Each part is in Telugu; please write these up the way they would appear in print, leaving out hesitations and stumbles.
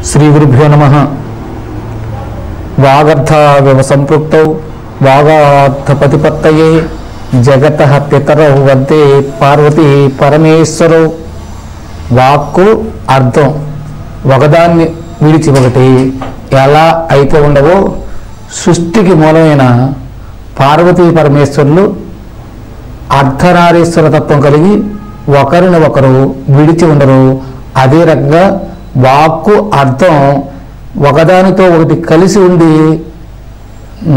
శ్రీ గురుభ్యో నమః. వాగర్థావివ సంపృక్తౌ వాగార్థపతిపత్తయే జగతః పితరౌ వందే పార్వతీ పరమేశ్వరౌ. వాక్కు అర్థం ఒకదాన్ని విడిచి ఒకటి ఎలా అయితే ఉండవో సృష్టికి మూలమైన పార్వతీ పరమేశ్వరులు అర్ధనారీశ్వర తత్వం కలిగి ఒకరిని ఒకరు విడిచి ఉండరు. అదే రకంగా వాక్కు అర్థం ఒకదానితో ఒకటి కలిసి ఉండి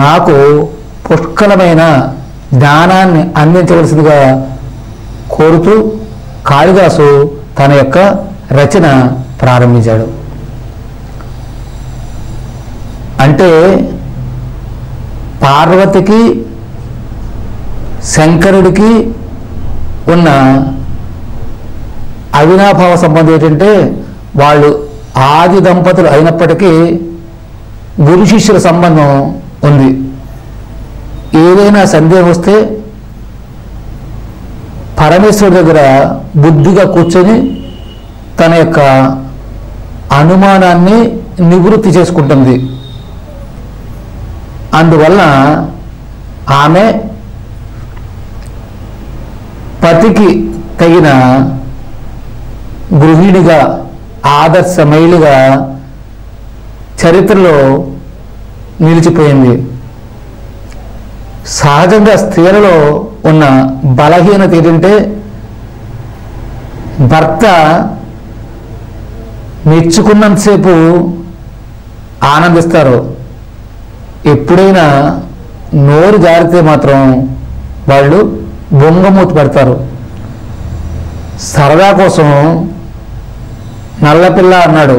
నాకు పుష్కలమైన జ్ఞానాన్ని అందించవలసిందిగా కోరుతూ కాళిదాసు తన యొక్క రచన ప్రారంభించాడు. అంటే పార్వతికి శంకరుడికి ఉన్న అవినాభావ సంబంధం ఏంటంటే వాళ్ళు ఆది దంపతులు అయినప్పటికీ గురు శిష్యుల సంబంధం ఉంది. ఏదైనా సందేహం వస్తే పరమేశ్వరుడి దగ్గర బుద్ధిగా కూర్చొని తన యొక్క అనుమానాన్ని నివృత్తి చేసుకుంటుంది. అందువలన ఆమె పతికి తగిన గృహిణిగా ఆదర్శ మహిళగా చరిత్రలో నిలిచిపోయింది. సహజంగా స్త్రీలలో ఉన్న బలహీనత ఏంటంటే భర్త మెచ్చుకున్నంతసేపు ఆనందిస్తారు, ఎప్పుడైనా నోరు జారితే మాత్రం వాళ్ళు బొంగమూతి పెడతారు. సరదా కోసం నల్లపిల్ల అన్నాడు,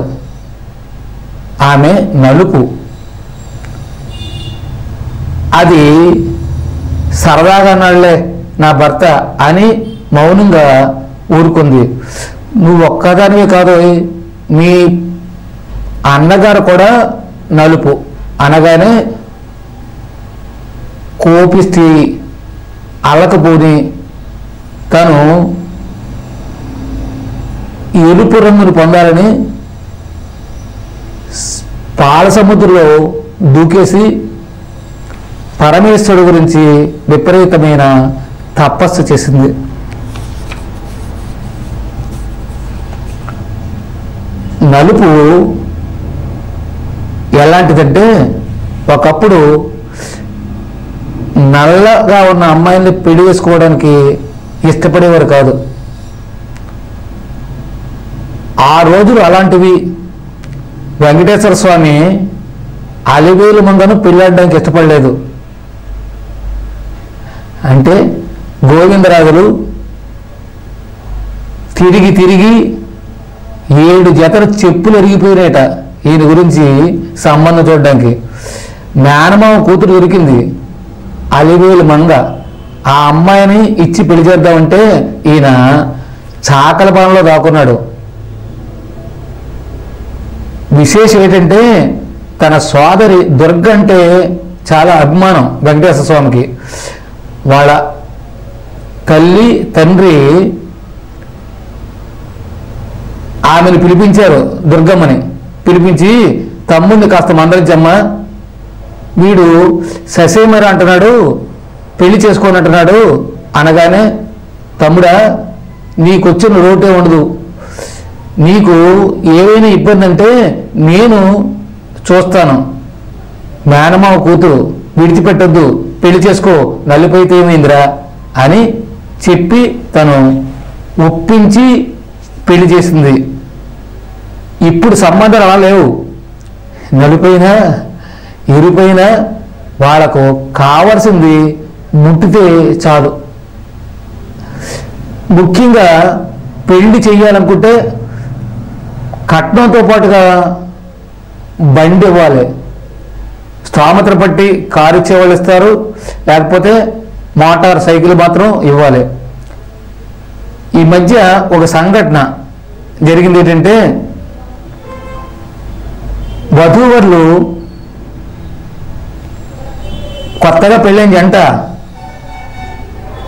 ఆమె నలుపు. అది సరదాగా అన్నాడులే నా భర్త అని మౌనంగా ఊరుకుంది. నువ్వు ఒక్కదానివే కాదు, మీ అన్నగారు కూడా నలుపు అనగానే కోపిస్తే అల్లకపోని తను ఎరుపు రంగును పొందాలని పాల సముద్రంలో దూకేసి పరమేశ్వరుడు గురించి విపరీతమైన తపస్సు చేసింది. నలుపు ఎలాంటిదంటే ఒకప్పుడు నల్లగా ఉన్న అమ్మాయిల్ని పెళ్లి చేసుకోవడానికి ఇష్టపడేవారు కాదు. ఆ రోజులు అలాంటివి. వెంకటేశ్వర స్వామి అలివేలు మంగను పెళ్ళాడడానికి ఇష్టపడలేదు. అంటే గోవిందరాజులు తిరిగి తిరిగి 7 జతల చెప్పులు ఎరిగిపోయినాయట ఈయన గురించి సంబంధం చూడడానికి. మేనమామ కూతురు దొరికింది అలివేలు మంగ. ఆ అమ్మాయిని ఇచ్చి పెళ్లి చేద్దామంటే ఈయన చాకల పనంలో దాక్కున్నాడు. విశేషం ఏంటంటే తన సోదరి దుర్గ అంటే చాలా అభిమానం వెంకటేశ్వర స్వామికి. వాళ్ళ తల్లి తండ్రి ఆమెను పిలిపించారు, దుర్గమ్మని పిలిపించి తమ్ముడిని కాస్త మందలించమ్మా, వీడు ససేమర అంటున్నాడు, పెళ్లి చేసుకొని అంటున్నాడు అనగానే, తమ్ముడా నీకొచ్చిన రోటే ఉండదు, నీకు ఏవైనా ఇబ్బంది అంటే నేను చూస్తాను, మేనమావ కూతురు విడిచిపెట్టొద్దు, పెళ్లి చేసుకో, నలిపోయితే ఏమైందిరా అని చెప్పి తను ఒప్పించి పెళ్లి చేసింది. ఇప్పుడు సంబంధాలు అలా లేవు. నలిపోయినా ఎరిపోయినా వాళ్ళకు కావలసింది ముట్టితే చాలు. ముఖ్యంగా పెళ్లి చేయాలనుకుంటే కట్నంతో పాటుగా బండి ఇవ్వాలి. స్తోమతను బట్టి కారు ఇచ్చేవాళ్ళు ఇస్తారు, లేకపోతే మోటార్ సైకిల్ మాత్రం ఇవ్వాలి. ఈ మధ్య ఒక సంఘటన జరిగింది. ఏంటంటే వధూవరులు కొత్తగా పెళ్ళైన జంట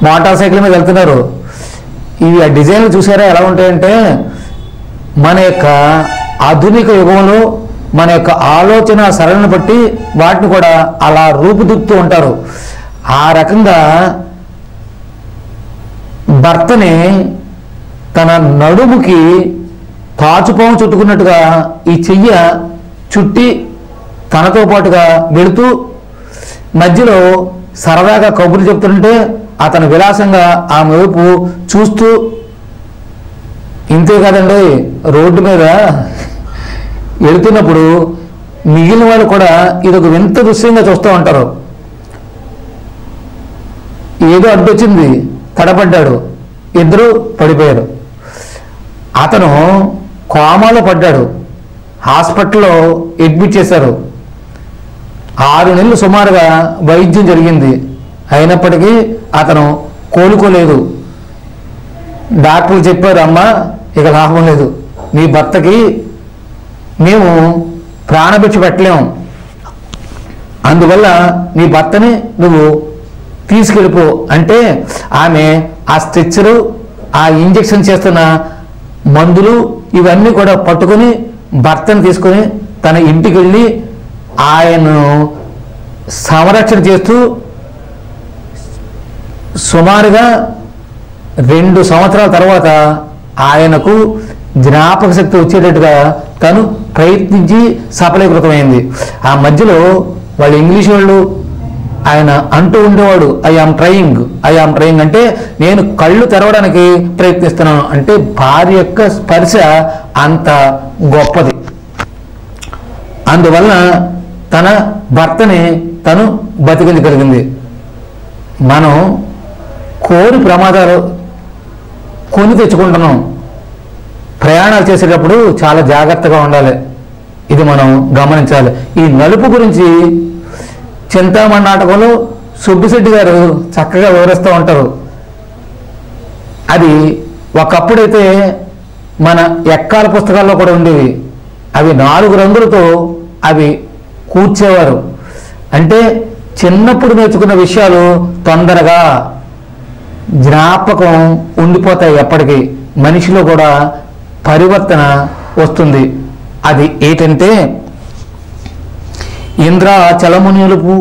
మోటార్ సైకిల్ మీద వెళ్తున్నారు. ఇవి ఆ డిజైన్లు చూసారా ఎలా ఉంటాయంటే మన యొక్క ఆధునిక యుగంలో మన యొక్క ఆలోచన సరళను బట్టి వాటిని కూడా అలా రూపుదిద్దుతూ ఉంటారు. ఆ రకంగా భర్తని తన నడుముకి తాచుపాము చుట్టుకున్నట్టుగా ఈ చెయ్య చుట్టి తనతో పాటుగా వెళుతూ మధ్యలో సరదాగా కబుర్లు చెప్తుంటే అతను విలాసంగా ఆమె వైపు చూస్తూ, ఇంతే కదండి రోడ్డు మీద వెళుతున్నప్పుడు మిగిలిన వాళ్ళు కూడా ఇదొక వింత దృశ్యంగా చూస్తూ ఉంటారు. ఏదో అడ్డొచ్చింది, తడబడ్డాడు, ఇద్దరు పడిపోయారు. అతను కోమాలో పడ్డాడు, హాస్పిటల్లో అడ్మిట్ చేశారు. 6 నెలలు సుమారుగా వైద్యం జరిగింది. అయినప్పటికీ అతను కోలుకోలేదు. డాక్టర్లు చెప్పారు, అమ్మ ఇక లాభం లేదు, నీ భర్తకి మేము ప్రాణభిక్ష పెట్టలేము, అందువల్ల నీ భర్తని నువ్వు తీసుకెళ్ళిపో అంటే ఆమె ఆ స్ట్రెచ్చరు, ఆ ఇంజెక్షన్ చేస్తున్న మందులు ఇవన్నీ కూడా పట్టుకొని భర్తను తీసుకొని తన ఇంటికి వెళ్ళి ఆయనను సంరక్షణ చేస్తూ సుమారుగా 2 సంవత్సరాల తర్వాత ఆయనకు జ్ఞాపక శక్తి వచ్చేటట్టుగా తను ప్రయత్నించి సఫలీకృతమైంది. ఆ మధ్యలో వాళ్ళు ఇంగ్లీష్ వాళ్ళు ఆయన అంటూ ఉండేవాడు, ఐ ఆమ్ ట్రయింగ్ అంటే నేను కళ్ళు తెరవడానికి ప్రయత్నిస్తున్నాను. అంటే భార్య యొక్క స్పర్శ అంత గొప్పది. అందువలన తన భర్తని తను బతికించగలిగింది. మనం కోరి ప్రమాదాలు కొని తెచ్చుకుంటున్నాం. ప్రయాణాలు చేసేటప్పుడు చాలా జాగ్రత్తగా ఉండాలి, ఇది మనం గమనించాలి. ఈ నలుపు గురించి చింతామణి నాటకంలో సుబ్బిశెట్టి గారు చక్కగా వివరిస్తూ ఉంటారు. అది ఒకప్పుడైతే మన ఎక్కాల పుస్తకాల్లో కూడా ఉండేవి. అవి 4 రంగులతో అవి కూర్చేవారు. అంటే చిన్నప్పుడు నేర్చుకున్న విషయాలు తొందరగా జ్ఞాపకం ఉండిపోతాయి. ఎప్పటికీ మనిషిలో కూడా పరివర్తన వస్తుంది. అది ఏంటంటే ఇంద్రాచలము నలుపు,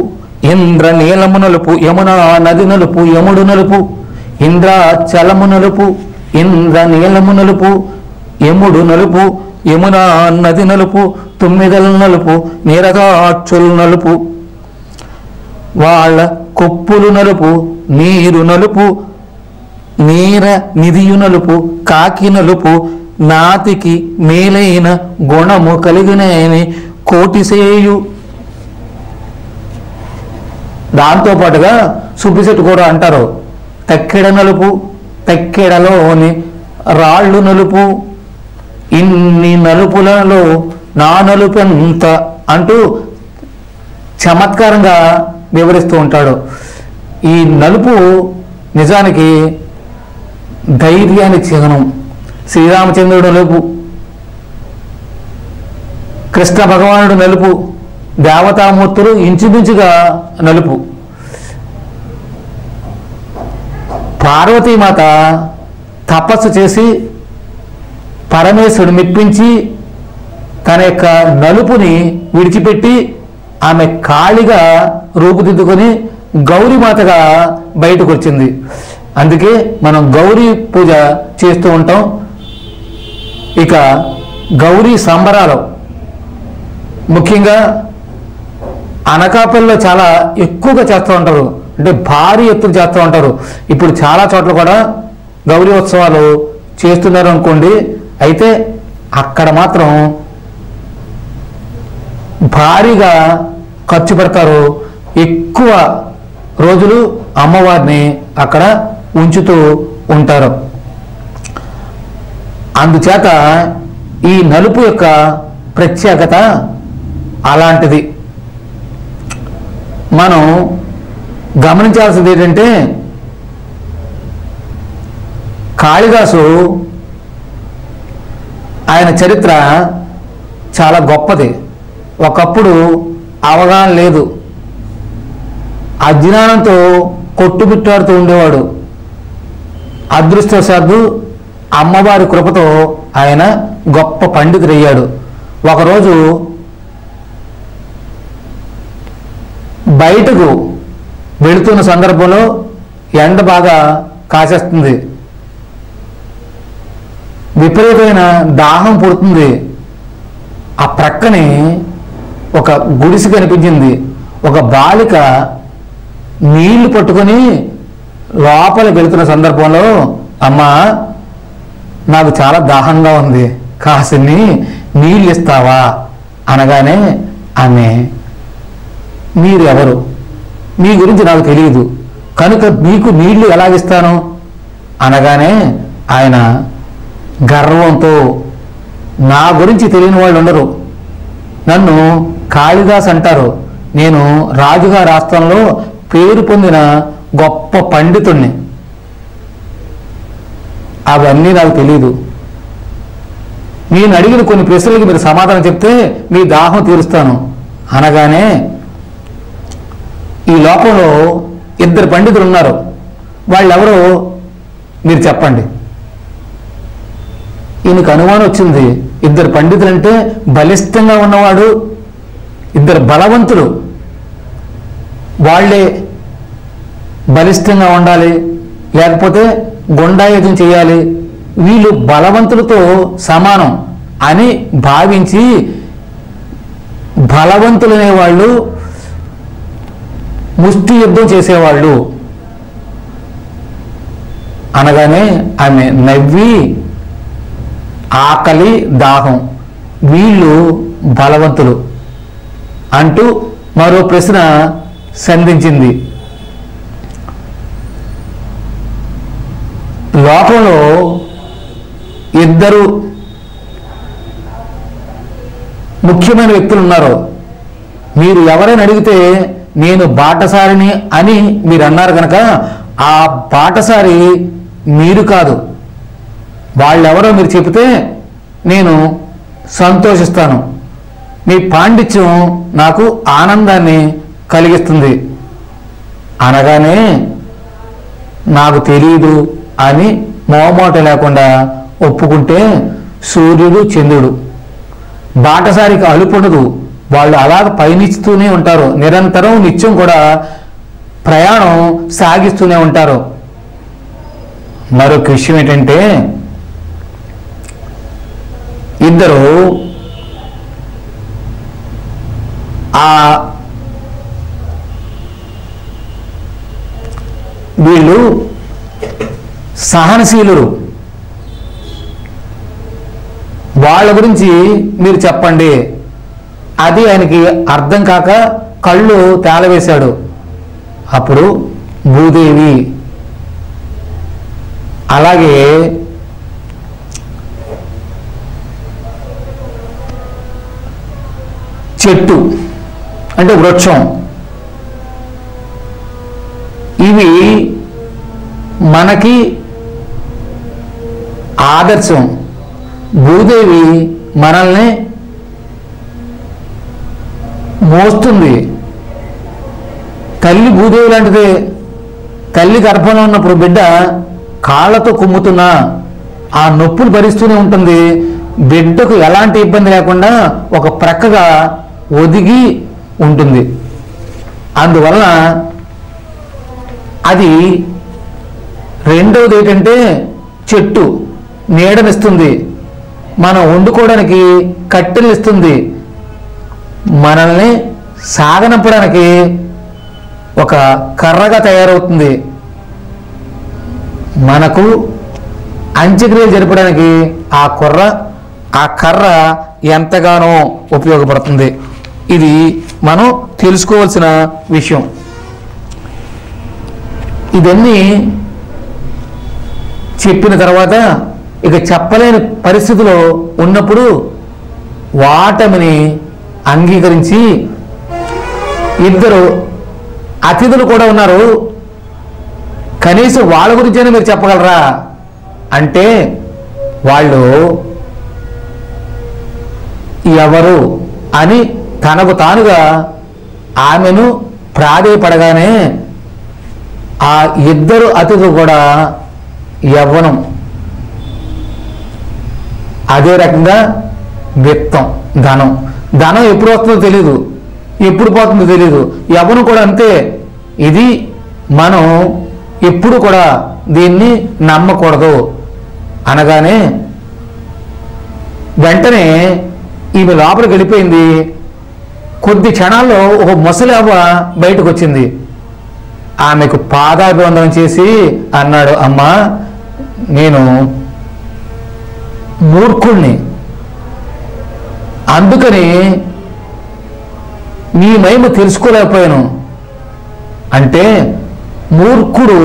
ఇంద్ర నీలము నలుపు, యమునా నది నలుపు, యముడు నలుపు. ఇంద్రాచలము నలుపు, ఇంద్ర నీలము నలుపు, యముడు నలుపు, యమునా నది నలుపు, తుమ్మిదలు నలుపు, నీరగాక్షులు నలుపు. వాళ్ళ కొప్పులు నలుపు, నీరు నలుపు, నీర నిధియు నలుపు, కాకి నలుపు, నాతికి మేలైన గుణము కలిగినని కోటిసేయు. దాంతోపాటుగా సుబ్బిశెట్టి కూడా అంటారు, తక్కెడ నలుపు, తక్కెడలోని రాళ్ళు నలుపు, ఇన్ని నలుపులలో నా నలుపు ఎంత అంటూ చమత్కారంగా వివరిస్తూ ఉంటాడు. ఈ నలుపు నిజానికి ధైర్యానికి చిహ్నం. శ్రీరామచంద్రుడు నలుపు, కృష్ణ భగవానుడు నలుపు, దేవతామూర్తులు ఇంచుమించుగా నలుపు. పార్వతీమాత తపస్సు చేసి పరమేశ్వరుడు మెప్పించి తన యొక్క నలుపుని విడిచిపెట్టి ఆమె కాళిగా రూపుదిద్దుకొని గౌరీమాతగా బయటకు వచ్చింది. అందుకే మనం గౌరీ పూజ చేస్తూ ఉంటాం. ఇక గౌరీ సంబరాలు ముఖ్యంగా అనకాపల్లిలో చాలా ఎక్కువగా చేస్తూ ఉంటారు. అంటే భారీ ఎత్తున చేస్తూ ఉంటారు. ఇప్పుడు చాలా చోట్ల కూడా గౌరీ ఉత్సవాలు చేస్తున్నారు అనుకోండి. అయితే అక్కడ మాత్రం భారీగా ఖర్చు పెడతారు. ఎక్కువ రోజులు అమ్మవారిని అక్కడ ఉంచుతూ ఉంటారు. అందుచేత ఈ నలుపు యొక్క ప్రత్యేకత అలాంటిది. మనం గమనించాల్సింది ఏంటంటే కాళిదాసు ఆయన చరిత్ర చాలా గొప్పది. ఒకప్పుడు అవగాహన లేదు, అజ్ఞానంతో కొట్టుబిట్టాడుతూ ఉండేవాడు. అదృష్టవశాత్తు అమ్మవారి కృపతో ఆయన గొప్ప పండితుడయ్యాడు. ఒకరోజు బయటకు వెళుతున్న సందర్భంలో ఎండ బాగా కాసేస్తుంది, విపరీతమైన దాహం పుడుతుంది. ఆ ప్రక్కనే ఒక గుడిసె కనిపించింది. ఒక బాలిక నీళ్లు పట్టుకొని లోపలికి వెళుతున్న సందర్భంలో, అమ్మా నాకు చాలా దాహంగా ఉంది, కాసిన్ని నీళ్ళు ఇస్తావా అనగానే ఆమె, మీరు ఎవరు, మీ గురించి నాకు తెలియదు కనుక మీకు నీళ్లు ఎలాగిస్తాను అనగానే ఆయన గర్వంతో, నా గురించి తెలియని వాళ్ళు ఉండరు, నన్ను కాళిదాస్ అంటారు, నేను రాజుగారి ఆస్థానంలో పేరు పొందిన గొప్ప పండితుణ్ణి, అవన్నీ నాకు తెలియదు, నేను అడిగిన కొన్ని ప్రశ్నలకి మీరు సమాధానం చెప్తే మీ దాహం తీరుస్తాను అనగానే, ఈ లోకంలో 2 పండితులు ఉన్నారు, వాళ్ళెవరో మీరు చెప్పండి. ఈయనకు అనుమానం వచ్చింది, 2 పండితులు అంటే బలిష్టంగా ఉన్నవాడు, 2 బలవంతులు, వాళ్ళే బలిష్టంగా ఉండాలి, లేకపోతే గుండాయుధం చేయాలి, వీళ్ళు బలవంతులతో సమానం అని భావించి బలవంతులనే వాళ్ళు ముష్టి యుద్ధం చేసేవాళ్ళు అనగానే ఆమె నవ్వి, ఆకలి దాహం, వీళ్ళు బలవంతులు అంటూ మరో ప్రశ్న సంధించింది. లోకంలో 2 ముఖ్యమైన వ్యక్తులు ఉన్నారు, మీరు ఎవరైనా అడిగితే నేను బాటసారిని అని మీరు అన్నారు కనుక ఆ బాటసారి మీరు కాదు, వాళ్ళెవరో మీరు చెబితే నేను సంతోషిస్తాను, మీ పాండిత్యం నాకు ఆనందాన్ని కలిగిస్తుంది అనగానే, నాకు తెలియదు అని మోమాట లేకుండా ఒప్పుకుంటే, సూర్యుడు చంద్రుడు బాటసారికి అలుపుండదు, వాళ్ళు అలాగ పయనిస్తూనే ఉంటారు, నిరంతరం నిత్యం కూడా ప్రయాణం సాగిస్తూనే ఉంటారు. మరొక విషయం ఏంటంటే, 2 వీళ్ళు సహనశీలురు, వాళ్ళ గురించి మీరు చెప్పండి. అది ఆయనకి అర్థం కాక కళ్ళు తేలవేశాడు. అప్పుడు భూదేవి, అలాగే చెట్టు అంటే వృక్షం, ఇవి మనకి ఆదర్శం. భూదేవి మనల్ని మోస్తుంది, తల్లి భూదేవి లాంటిదే. తల్లి గర్భంలో ఉన్నప్పుడు బిడ్డ కాళ్ళతో కుమ్ముతున్నా ఆ నొప్పులు భరిస్తూనే ఉంటుంది, బిడ్డకు ఎలాంటి ఇబ్బంది లేకుండా ఒక ప్రక్కగా ఒదిగి ఉంటుంది. అందువలన అది రెండవది ఏంటంటే, చెట్టు నీడనిస్తుంది, మనం వండుకోవడానికి కట్టెలు ఇస్తుంది, మనల్ని సాగనంపడానికి ఒక కర్రగా తయారవుతుంది, మనకు అంత్యక్రియలు జరపడానికి ఆ కర్ర ఎంతగానో ఉపయోగపడుతుంది. ఇది మనం తెలుసుకోవాల్సిన విషయం. ఇవన్నీ చెప్పిన తర్వాత ఇక చెప్పలేని పరిస్థితిలో ఉన్నప్పుడు వాటమిని అంగీకరించి, 2 అతిథులు కూడా ఉన్నారు, కనీసం వాళ్ళ గురించైనా మీరు చెప్పగలరా అంటే, వాళ్ళు ఎవరు అని తనకు తానుగా ఆమెను ప్రాధేయపడగానే ఆ 2 అతిథులు కూడా యవ్వనం. అదే రకంగా విత్తం, ధనం. ధనం ఎప్పుడు వస్తుందో తెలీదు, ఎప్పుడు పోతుందో తెలీదు. యవ్వనం కూడా అంతే. ఇది మనం ఎప్పుడు కూడా దీన్ని నమ్మకూడదు అనగానే వెంటనే ఈమె లోపలికి వెళ్ళిపోయింది. కొద్ది క్షణాల్లో ఒక ముసలి అవ్వ బయటకు వచ్చింది. ఆమెకు పాదాభివందనం చేసి అన్నాడు, అమ్మా నేను మూర్ఖుణ్ణి, అందుకని నీ మహిమ తెలుసుకోలేకపోయాను. అంటే మూర్ఖుడు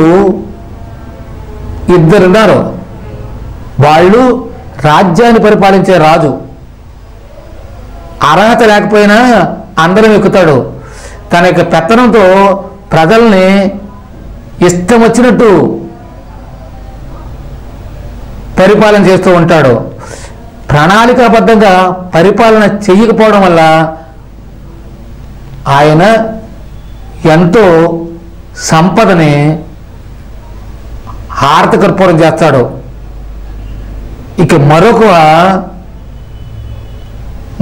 ఇద్దరున్నారు. వాళ్ళు రాజ్యాన్ని పరిపాలించే రాజు. అర్హత లేకపోయినా అందరం ఎక్కుతాడు. తన యొక్క పెత్తనంతో ప్రజల్ని ఇష్టం వచ్చినట్టు పరిపాలన చేస్తూ ఉంటాడు. ప్రణాళికాబద్ధంగా పరిపాలన చేయకపోవడం వల్ల ఆయన ఎంతో సంపదని హారతకర్పూరం చేస్తాడు. ఇక మరొక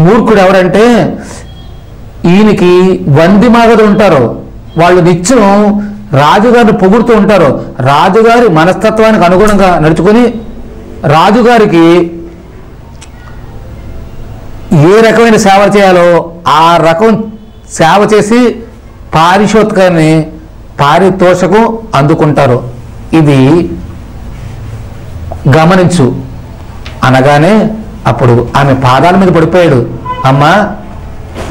మూర్ఖుడు ఎవరంటే, ఈయనకి వందిమాగదులు ఉంటారు. వాళ్ళు నిత్యం రాజుగారిని పొగుడుతూ ఉంటారు. రాజుగారి మనస్తత్వానికి అనుగుణంగా నడుచుకొని రాజుగారికి ఏ రకమైన సేవ చేయాలో ఆ రకం సేవ చేసి పారితోషకం అందుకుంటారు. ఇది గమనించు అనగానే అప్పుడు ఆమె పాదాల మీద పడిపోయాడు. అమ్మా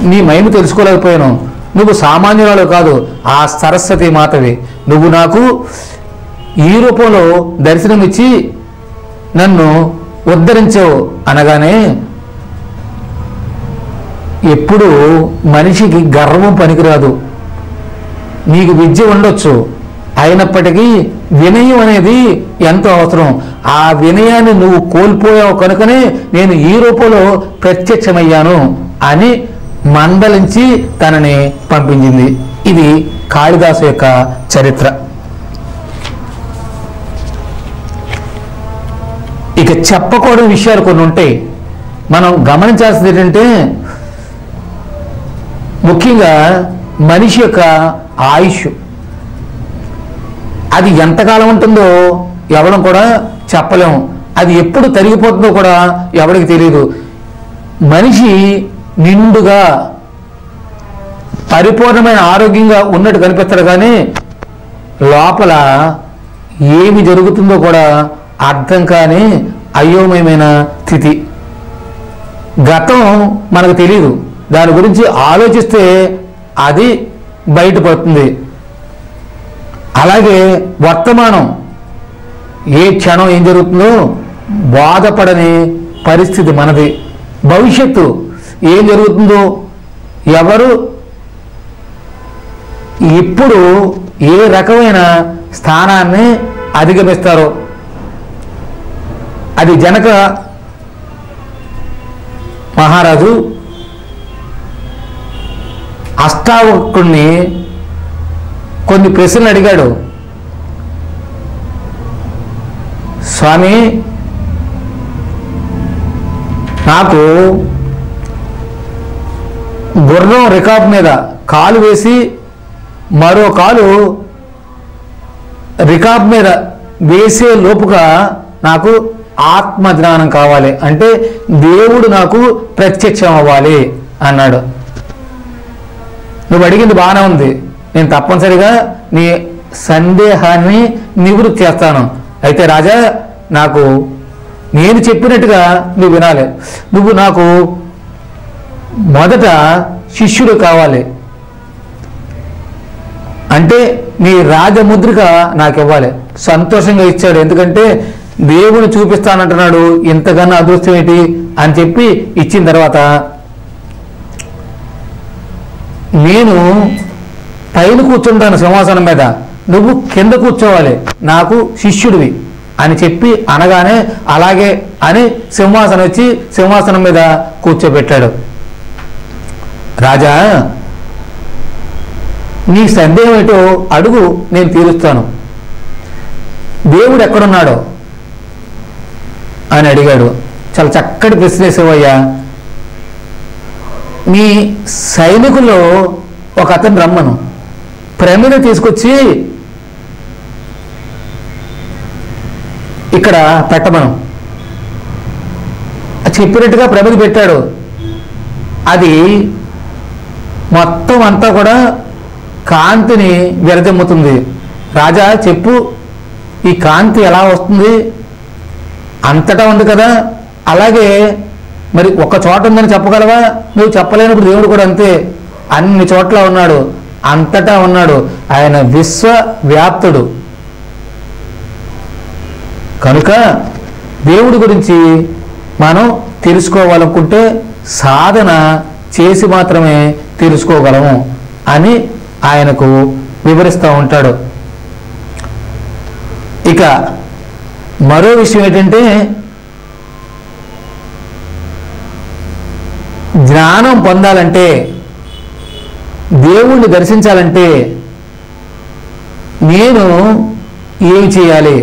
నీ మహిమ తెలుసుకోలేకపోయాను. నువ్వు సామాన్యురాలు కాదు, ఆ సరస్వతి మాతవి. నువ్వు నాకు ఈ రూపంలో దర్శనమిచ్చి నన్ను ఉద్ధరించావు అనగానే, ఎప్పుడు మనిషికి గర్వం పనికిరాదు. నీకు విద్య ఉండొచ్చు, అయినప్పటికీ వినయం అనేది ఎంతో అవసరం. ఆ వినయాన్ని నువ్వు కోల్పోయావు కనుకనే నేను ఈ రూపంలో ప్రత్యక్షమయ్యాను అని మందలించి తనని పంపించింది. ఇది కాళిదాసు యొక్క చరిత్ర. ఇక చెప్పకూడని విషయాలు కొన్ని ఉంటాయి. మనం గమనించాల్సింది ఏంటంటే, ముఖ్యంగా మనిషి యొక్క ఆయుష్ అది ఎంతకాలం ఉంటుందో ఎవరం కూడా చెప్పలేము. అది ఎప్పుడు తరిగిపోతుందో కూడా ఎవరికి తెలియదు. మనిషి నిండుగా పరిపూర్ణమైన ఆరోగ్యంగా ఉన్నట్టు కనిపిస్తాడు, కానీ లోపల ఏమి జరుగుతుందో కూడా అర్థం కాని అయోమయమైన స్థితి. గతం మనకు తెలియదు, దాని గురించి ఆలోచిస్తే అది బయటపడుతుంది. అలాగే వర్తమానం ఏ క్షణం ఏం జరుగుతుందో బాధపడని పరిస్థితి మనది. భవిష్యత్తు ఏం జరుగుతుందో ఎవరు ఇప్పుడు ఏ రకమైన స్థానాన్ని అధిగమిస్తారో. అది జనక మహారాజు అష్టావకుడిని కొన్ని ప్రశ్నలు అడిగాడు. స్వామి, నాకు గుర్రం రికాబ్ మీద కాలు వేసి మరో కాలు రికాబ్ మీద వేసే లోపుగా నాకు ఆత్మజ్ఞానం కావాలి, అంటే దేవుడు నాకు ప్రత్యక్షం అవ్వాలి అన్నాడు. నువ్వు అడిగింది బాగానే ఉంది, నేను తప్పనిసరిగా నీ సందేహాన్ని నివృత్తి చేస్తాను. అయితే రాజా, నాకు నేను చెప్పినట్టుగా నువ్వు వినాలి. నువ్వు నాకు మొదట శిష్యుడు కావాలి, అంటే నీ రాజముద్రిక నాకు ఇవ్వాలి. సంతోషంగా ఇచ్చాడు, ఎందుకంటే దేవుని చూపిస్తానంటున్నాడు, ఇంతకన్నా అదృష్టం ఏంటి అని చెప్పి ఇచ్చిన తర్వాత, నేను పైన కూర్చుంటాను సింహాసనం మీద, నువ్వు కింద కూర్చోవాలి, నాకు శిష్యుడివి అని చెప్పి అనగానే అలాగే అని సింహాసనం వచ్చి సింహాసనం మీద కూర్చోబెట్టాడు. రాజా, నీ సందేహం ఏంటో అడుగు, నేను తీరుస్తాను. దేవుడు ఎక్కడున్నాడో అని అడిగాడు. చాలా చక్కటి ప్రశ్న వేసేవయ్యా. మీ సైనికుల్లో ఒక అతను రమ్మను, ప్రమిద తీసుకొచ్చి ఇక్కడ పెట్టమను. చెప్పినట్టుగా ప్రమిద పెట్టాడు. అది మొత్తం అంతా కూడా కాంతిని విరజమ్ముతుంది. రాజా చెప్పు, ఈ కాంతి ఎలా వస్తుంది? అంతటా ఉంది కదా, అలాగే మరి ఒక చోట ఉందని చెప్పగలవా? నువ్వు చెప్పలేనప్పుడు దేవుడు కూడా అంతే, అన్ని చోట్ల ఉన్నాడు, అంతటా ఉన్నాడు. ఆయన విశ్వవ్యాప్తుడు. కనుక దేవుడి గురించి మనం తెలుసుకోవాలనుకుంటే సాధన చేసి మాత్రమే తెలుసుకోగలము అని ఆయనకు వివరిస్తూ ఉంటాడు. ఇక మరో విషయం ఏంటంటే, జ్ఞానం పొందాలంటే, దేవుణ్ణి దర్శించాలంటే నేను ఏమి చేయాలి?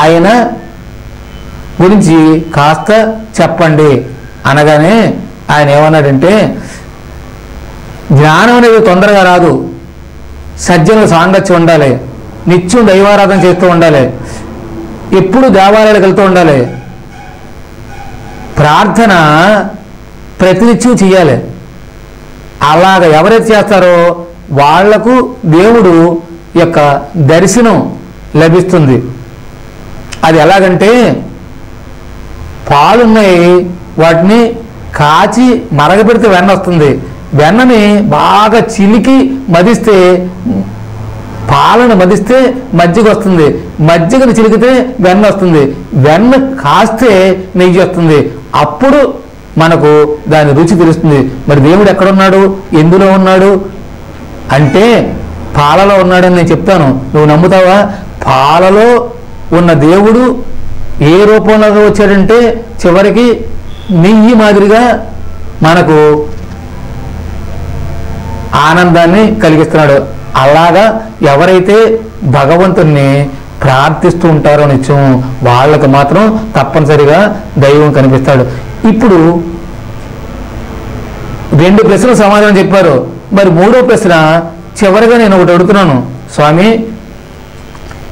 ఆయన గురించి కాస్త చెప్పండి అనగానే ఆయన ఏమన్నాడంటే, జ్ఞానం అనేది తొందరగా రాదు, సజ్జనుల సాంగత్యం ఉండాలి, నిత్యం దైవారాధన చేస్తూ ఉండాలి, ఎప్పుడు దేవాలయాలకు వెళ్తూ ఉండాలి, ప్రార్థన ప్రతినిత్యం చేయాలి. అలాగ ఎవరైతే చేస్తారో వాళ్లకు దేవుడు యొక్క దర్శనం లభిస్తుంది. అది ఎలాగంటే, పాలున్నాయి, వాటిని కాచి మరగపెడితే వెన్న వస్తుంది. వెన్నని బాగా చిలికి మదిస్తే, పాలను మదిస్తే మజ్జిగ వస్తుంది, మజ్జిగను చిలికితే వెన్న వస్తుంది, వెన్న కాస్తే నెయ్యి వస్తుంది. అప్పుడు మనకు దాని రుచి తెలుస్తుంది. మరి దేవుడు ఎక్కడున్నాడు, ఎందులో ఉన్నాడు అంటే పాలలో ఉన్నాడని నేను చెప్తాను, నువ్వు నమ్ముతావా? పాలలో ఉన్న దేవుడు ఏ రూపంలో వచ్చాడంటే చివరికి నెయ్యి మాదిరిగా మనకు ఆనందాన్ని కలిగిస్తున్నాడు. అలాగా ఎవరైతే భగవంతుణ్ణి ప్రార్థిస్తూ ఉంటారో నిత్యం, వాళ్ళకి మాత్రం తప్పనిసరిగా దైవం కనిపిస్తాడు. ఇప్పుడు 2 ప్రశ్నలు సమాధానం చెప్పారు. మరి 3వ ప్రశ్న చివరిగా నేను ఒకటి అడుగుతున్నాను, స్వామి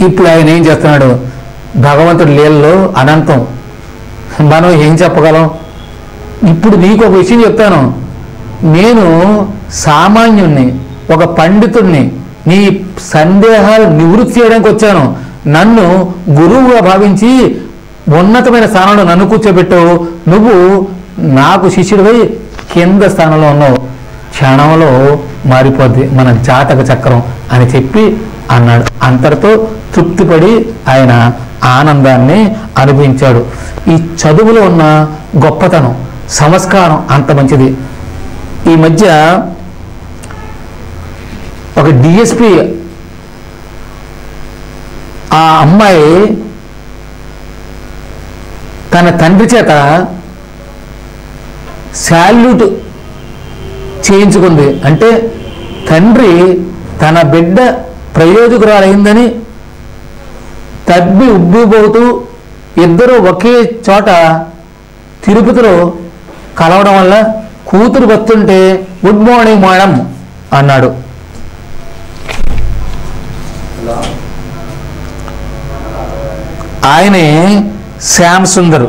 ఇప్పుడు ఆయన ఏం చేస్తున్నాడు? భగవంతుడి లీలలో అనంతం, మనం ఏం చెప్పగలం? ఇప్పుడు నీకు ఒక విషయం చెప్తాను, నేను సామాన్యుణ్ణి, ఒక పండితుడిని, నీ సందేహాలు నివృత్తి చేయడానికి వచ్చాను. నన్ను గురువుగా భావించి ఉన్నతమైన స్థానంలో నన్ను కూర్చోబెట్టు, నువ్వు నాకు శిష్యుడిపై కింద స్థానంలో ఉన్నావు, క్షణంలో మారిపోద్ది మన జాతక చక్రం అని చెప్పి అన్నాడు. అంతటితో తృప్తిపడి ఆయన ఆనందాన్ని అనుభవించాడు. ఈ చదువులో ఉన్న గొప్పతనం, సంస్కారం అంత మంచిది. ఈ మధ్య ఒక డిఎస్పి, ఆ అమ్మాయి తన తండ్రి చేత శాల్యూట్ చేయించుకుంది. అంటే తండ్రి తన బిడ్డ ప్రయోజకురాలైందని తబ్బి ఉబ్బిపోతూ ఇద్దరు ఒకే చోట తిరుపతిలో కలవడం వల్ల కూతురు వస్తుంటే గుడ్ మార్నింగ్ మేడం అన్నాడు. ఆయనే శ్యామ్ సుందర్.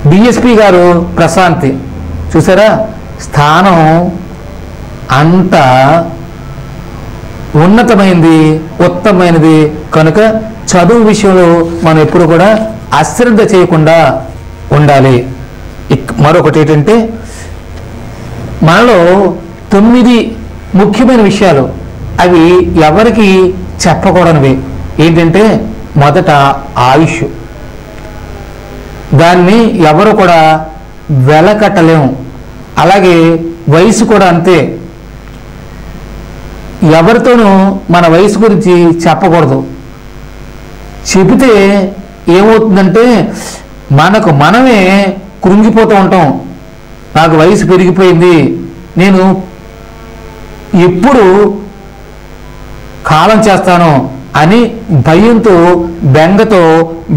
డిఎస్పి గారు ప్రశాంతి. చూసారా, స్థానం అంత ఉన్నతమైనది, ఉత్తమమైనది. కనుక చదువు విషయంలో మనం ఎప్పుడు కూడా అశ్రద్ధ చేయకుండా ఉండాలి. మరొకటి ఏంటంటే, మనలో 9 ముఖ్యమైన విషయాలు, అవి ఎవరికి చెప్పకూడనివి. ఏంటంటే, మొదట ఆయుష్, దాన్ని ఎవరు కూడా వెలకట్టలేము. అలాగే వయసు కూడా అంతే, ఎవరితోనూ మన వయసు గురించి చెప్పకూడదు. చెబితే ఏమవుతుందంటే మనకు మనమే కృంగిపోతూ ఉంటాం. నాకు వయసు పెరిగిపోయింది, నేను ఎప్పుడు కాలం చేస్తాను అని భయంతో బెంగతో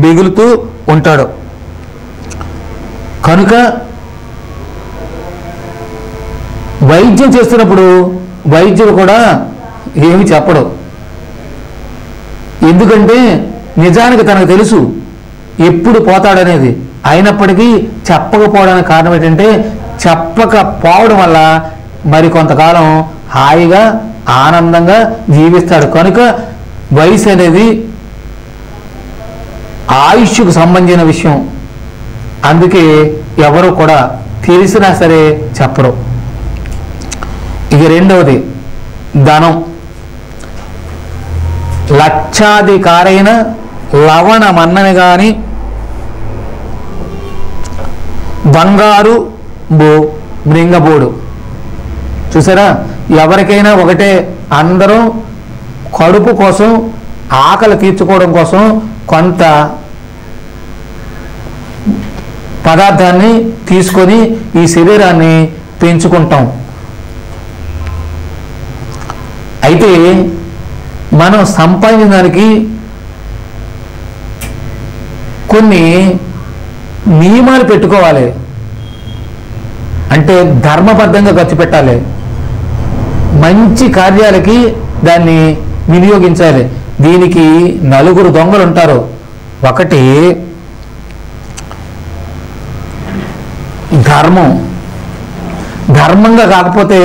మిగులుతూ ఉంటాడు. కనుక వైద్యం చేస్తున్నప్పుడు వైద్యుడు కూడా ఏమి చెప్పడు. ఎందుకంటే నిజానికి తనకు తెలుసు ఎప్పుడు పోతాడనేది. అయినప్పటికీ చెప్పకపోవడానికి కారణం ఏంటంటే చెప్పకపోవడం వల్ల మరి కొంతకాలం హాయిగా ఆనందంగా జీవిస్తాడు. కనుక వయసు అనేది ఆయుష్కు సంబంధించిన విషయం. అందుకే ఎవరు కూడా తెలిసినా సరే చెప్పరు. ఇక రెండవది ధనం. లక్షాధికారైన లవణ మన్నని కానీ బంగారు మృంగబోడు. చూసారా, ఎవరికైనా ఒకటే, అందరూ కడుపు కోసం ఆకలి తీర్చుకోవడం కోసం కొంత పదార్థాన్ని తీసుకొని ఈ శరీరాన్ని పెంచుకుంటాం. అయితే మనం సంపాదించిన దానికి కొన్ని నియమాలు పెట్టుకోవాలి. అంటే ధర్మబద్ధంగా ఖర్చు పెట్టాలి. మంచి కార్యాలకి దాన్ని వినియోగించాలి. దీనికి నలుగురు దొంగలు ఉంటారు. ఒకటి ధర్మం. ధర్మంగా కాకపోతే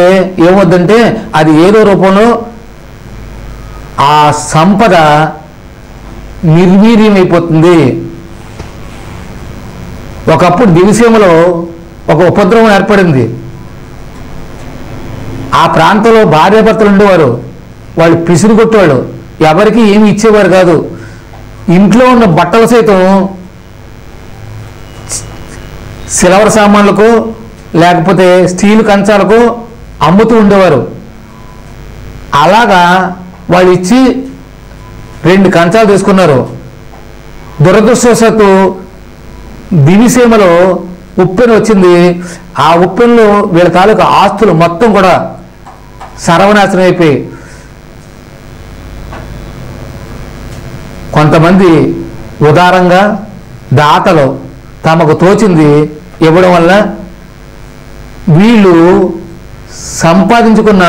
ఏమవుద్దంటే అది ఏదో రూపంలో ఆ సంపద నిర్వీర్యమైపోతుంది. ఒకప్పుడు దివిసీమలో ఒక ఉపద్రవం ఏర్పడింది. ఆ ప్రాంతంలో భార్యాభర్తలు ఉండేవారు. వాళ్ళు పిసిరు కొట్టేవాళ్ళు, ఎవరికి ఏమి ఇచ్చేవారు కాదు. ఇంట్లో ఉన్న బట్టలు సైతం సిల్వర్ సామాన్లకు లేకపోతే స్టీల్ కంచాలకు అమ్ముతూ ఉండేవారు. అలాగా వాళ్ళు ఇచ్చి 2 కంచాలు తీసుకున్నారు. దురదృష్టవశాత్తు దివిసీమలో ఉప్పెన వచ్చింది. ఆ ఉప్పెనలో వీళ్ళ తాలూకా ఆస్తులు మొత్తం కూడా సర్వనాశనం అయిపోయి, కొంతమంది ఉదారంగా దాతలు తమకు తోచింది ఇవ్వడం వల్ల వీళ్ళు సంపాదించుకున్న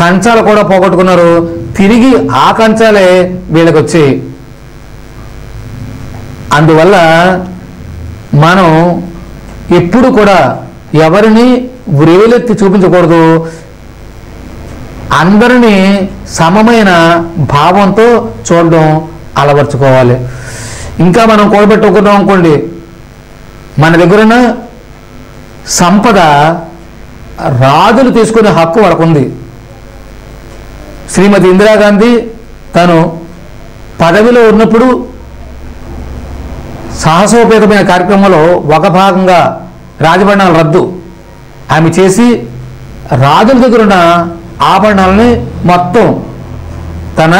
కంచాలు కూడా పోగొట్టుకున్నారు. తిరిగి ఆ కంచాలే వీళ్ళకి వచ్చాయి. అందువల్ల మనం ఎప్పుడు కూడా ఎవరిని వ్రేలెత్తి చూపించకూడదు. అందరినీ సమమైన భావంతో చూడడం అలవర్చుకోవాలి. ఇంకా మనం కూడబెట్టుకున్నాం అనుకోండి, మన దగ్గరున్న సంపద రాజులు తీసుకునే హక్కు వాళ్ళకుంది. శ్రీమతి ఇందిరాగాంధీ తను పదవిలో ఉన్నప్పుడు సాహసోపేతమైన కార్యక్రమంలో ఒక భాగంగా రాజభరణాల రద్దు ఆమె చేసి రాజుల దగ్గర ఉన్న ఆభరణాలని మొత్తం తన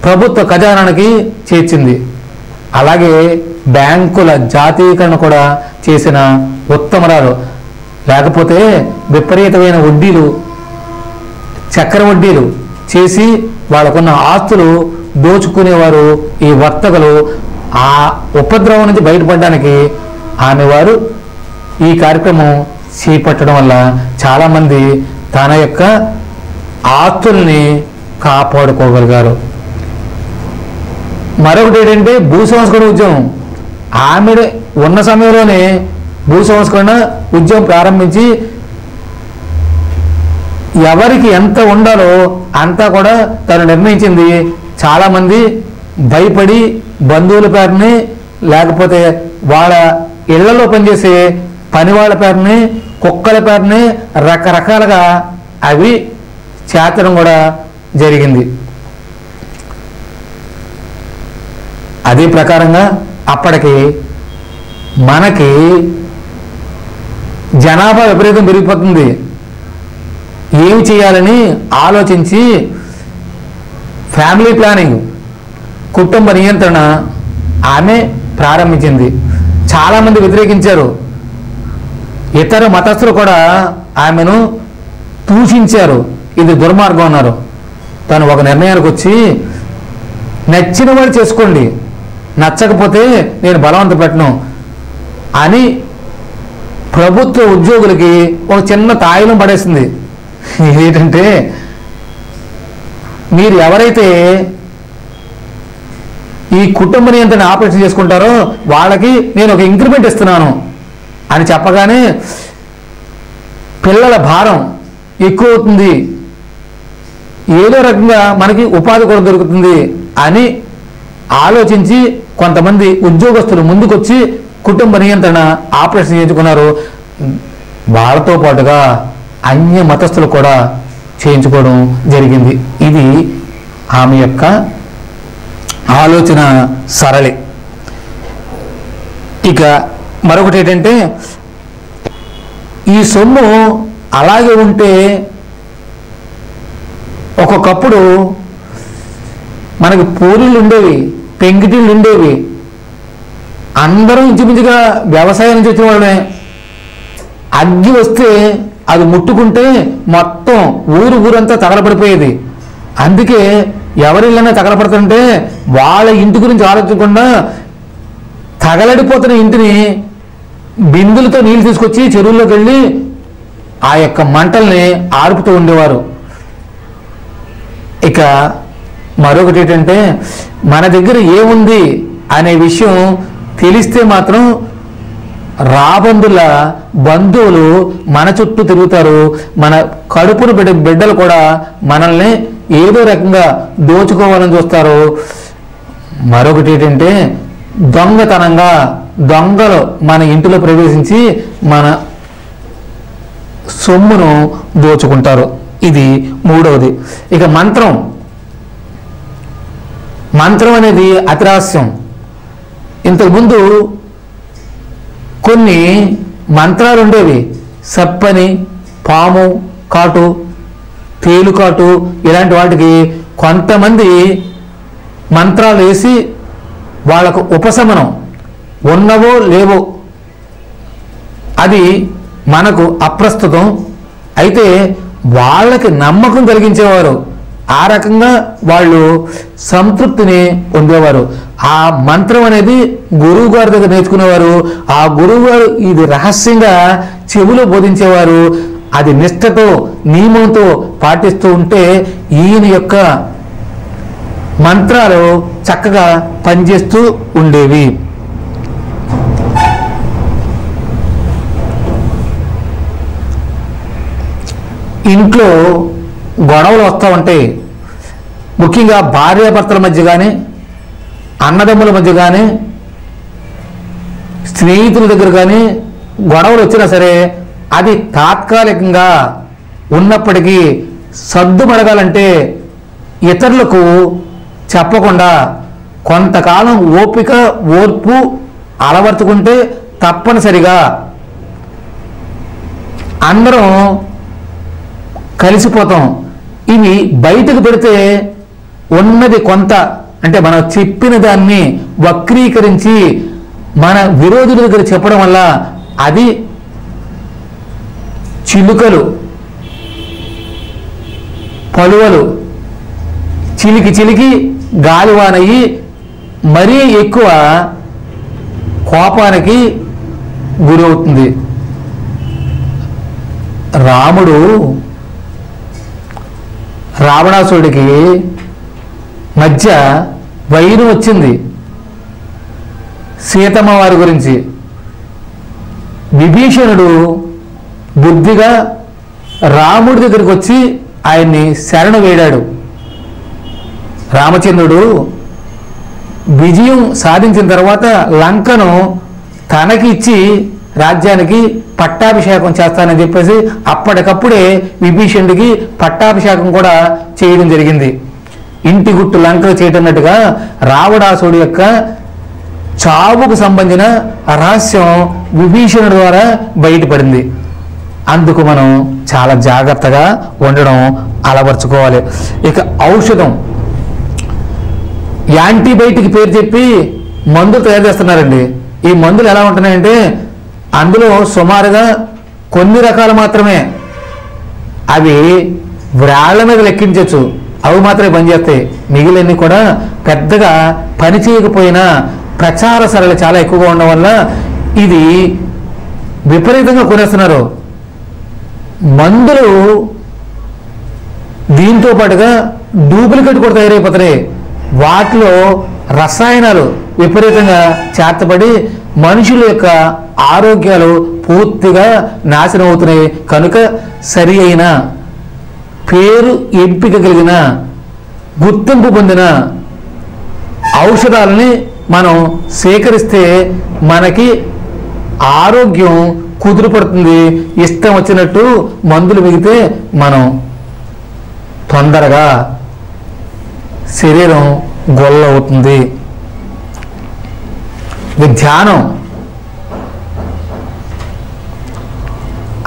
ప్రభుత్వ ఖజానానికి చేర్చింది. అలాగే బ్యాంకుల జాతీయకరణ కూడా చేసిన ఉత్తమరాలు. లేకపోతే విపరీతమైన వడ్డీలు, చక్ర వడ్డీలు చేసి వాళ్ళకున్న ఆస్తులు దోచుకునేవారు ఈ వర్తకులు. ఆ ఉపద్రవం నుంచి బయటపడడానికి ఆమె వారు ఈ కార్యక్రమం చేపట్టడం వల్ల చాలామంది తన యొక్క ఆస్తుల్ని కాపాడుకోగలిగారు. మరొకటి ఏంటంటే భూ సంస్కరణ ఉద్యమం. ఆమె ఉన్న సమయంలోనే భూ సంస్కరణ ఉద్యమం ప్రారంభించి ఎవరికి ఎంత ఉండాలో అంతా కూడా తను నిర్ణయించింది. చాలామంది భయపడి బంధువుల పేరుని లేకపోతే వాళ్ళ ఇళ్లలో పనిచేసే పని వాళ్ళ పేరుని, కుక్కల పేరుని రకరకాలుగా అవి చేర్చడం కూడా జరిగింది. అదే ప్రకారంగా అప్పటికి మనకి జనాభా విపరీతం పెరిగిపోతుంది. ఏమి చేయాలని ఆలోచించి ఫ్యామిలీ ప్లానింగ్, కుటుంబ నియంత్రణ ఆమె ప్రారంభించింది. చాలామంది వ్యతిరేకించారు. ఇతర మతస్థులు కూడా ఆమెను దూషించారు. ఇది దుర్మార్గం అన్నారు. తను ఒక నిర్ణయానికి వచ్చి నచ్చిన వాళ్ళు చేసుకోండి, నచ్చకపోతే నేను బలవంత పెట్టను అని ప్రభుత్వ ఉద్యోగులకి ఒక చిన్న తాయిలం పడేస్తుంది. ఏంటంటే మీరు ఎవరైతే ఈ కుటుంబ నియంత్రణ ఆపరేషన్ చేసుకుంటారో వాళ్ళకి నేను ఒక ఇంక్రిమెంట్ ఇస్తున్నాను అని చెప్పగానే పిల్లల భారం ఎక్కువ అవుతుంది, ఏదో రకంగా మనకి ఉపాధి కూడా దొరుకుతుంది అని ఆలోచించి కొంతమంది ఉద్యోగస్తులు ముందుకొచ్చి కుటుంబ నియంత్రణ ఆపరేషన్ చేయించుకున్నారు. వాళ్ళతో పాటుగా అన్య మతస్థులు కూడా చేయించుకోవడం జరిగింది. ఇది ఆమె యొక్క ఆలోచన సరళి. ఇక మరొకటి ఏంటంటే ఈ సొమ్ము అలాగే ఉంటే ఒక్కొక్కప్పుడు మనకి పూరీలు ఉండేవి, పెంకిటిళ్ళు ఉండేవి, అందరం ఇంచుమించుగా వ్యవసాయం నుంచి వచ్చిన వాళ్ళే. అగ్గి వస్తే అది ముట్టుకుంటే మొత్తం ఊరంతా తగలబడిపోయేది. అందుకే ఎవరిళ్ళైనా తగలబడుతుంటే వాళ్ళ ఇంటి గురించి ఆలోచించకుండా తగలడిపోతున్న ఇంటిని బిందులతో నీళ్ళు తీసుకొచ్చి చెరువుల్లోకి వెళ్ళి ఆ యొక్క మంటల్ని ఆర్పుతూ ఉండేవారు. ఇక మరొకటి ఏంటంటే మన దగ్గర ఏముంది అనే విషయం తెలిస్తే మాత్రం రాబందుల బంధువులు మన చుట్టూ తిరుగుతారు. మన కడుపును బిడ్డలు కూడా మనల్ని ఏదో రకంగా దోచుకోవాలని చూస్తారు. మరొకటి ఏంటంటే దొంగతనంగా దొంగలు మన ఇంటిలో ప్రవేశించి మన సొమ్మును దోచుకుంటారు. ఇది మూడవది. ఇక మంత్రం అనేది అతిరహస్యం. ఇంతకుముందు కొన్ని మంత్రాలు ఉండేవి. సప్పని, పాము కాటు, తేలుకాటు ఇలాంటి వాటికి కొంతమంది మంత్రాలు వేసి వాళ్ళకు ఉపశమనం ఉన్నవో లేవో అది మనకు అప్రస్తుతం. అయితే వాళ్ళకి నమ్మకం కలిగించేవారు. ఆ రకంగా వాళ్ళు సంతృప్తిని పొందేవారు. ఆ మంత్రం అనేది గురువు గారి దగ్గర నేర్చుకునేవారు. ఆ గురువు గారు ఇది రహస్యంగా చెవులో బోధించేవారు. అది నిష్ఠతో నియమంతో పాటిస్తూ ఉంటే ఈయన యొక్క మంత్రాలు చక్కగా పనిచేస్తూ ఉండేవి. ఇంట్లో గొడవలు వస్తూ ఉంటాయి. ముఖ్యంగా భార్యాభర్తల మధ్య కానీ, అన్నదమ్ముల మధ్య కానీ, స్నేహితుల దగ్గర కానీ గొడవలు వచ్చినా సరే అది తాత్కాలికంగా ఉన్నప్పటికీ సద్దుమడగాలంటే ఇతరులకు చెప్పకుండా కొంతకాలం ఓపిక ఓర్పు అలవర్చుకుంటే తప్పనిసరిగా అందరం కలిసిపోతాం. ఇవి బయటకు పెడితే ఉన్నది కొంత, అంటే మనం చెప్పిన దాన్ని వక్రీకరించి మన విరోధుల దగ్గర చెప్పడం వల్ల అది చిలుకలు పలువలు చిలికి గాలివానయ్యి మరీ ఎక్కువ కోపానికి గురవుతుంది. రాముడు రావణాసుడికి మధ్య వైరం వచ్చింది సీతమ్మ వారి గురించి. విభీషణుడు బుద్ధిగా రాముడి దగ్గరికి వచ్చి ఆయన్ని శరణు వేడాడు. రామచంద్రుడు విజయం సాధించిన తర్వాత లంకను తనకి ఇచ్చి రాజ్యానికి పట్టాభిషేకం చేస్తానని చెప్పేసి అప్పటికప్పుడే విభీషణుడికి పట్టాభిషేకం కూడా చేయడం జరిగింది. ఇంటి గుట్టు లంకలు చేయటన్నట్టుగా రావణాసుడి యొక్క చావుకు సంబంధించిన రహస్యం విభీషణుడి ద్వారా బయటపడింది. అందుకు మనం చాలా జాగ్రత్తగా ఉండడం అలవర్చుకోవాలి. ఇక ఔషధం, యాంటీబయాటిక్ పేరు చెప్పి మందులు తయారు చేస్తున్నారండి. ఈ మందులు ఎలా ఉంటున్నాయంటే అందులో సుమారుగా కొన్ని రకాలు మాత్రమే, అవి వ్రాళ్ల మీద లెక్కించవచ్చు, అవి మాత్రమే పనిచేస్తాయి. మిగిలినవి కూడా పెద్దగా పని చేయకపోయినా ప్రచార సరళి చాలా ఎక్కువగా ఉండడం వల్ల ఇది విపరీతంగా కొనేస్తున్నారు. మందులు దీంతో పాటుగా డూప్లికేట్ కూడా తయారైపోతున్నాయి. వాటిలో రసాయనాలు విపరీతంగా చేర్చబడి మనుషుల యొక్క ఆరోగ్యాలు పూర్తిగా నాశనం అవుతున్నాయి. కనుక సరి అయిన పేరు ఎంపిక కలిగిన గుర్తింపు పొందిన ఔషధాలని మనం సేకరిస్తే మనకి ఆరోగ్యం కుదురుపడుతుంది. ఇష్టం వచ్చినట్టు మందులు మిగితే మనం తొందరగా శరీరం గొల్లవుతుంది. ఇది ధ్యానం.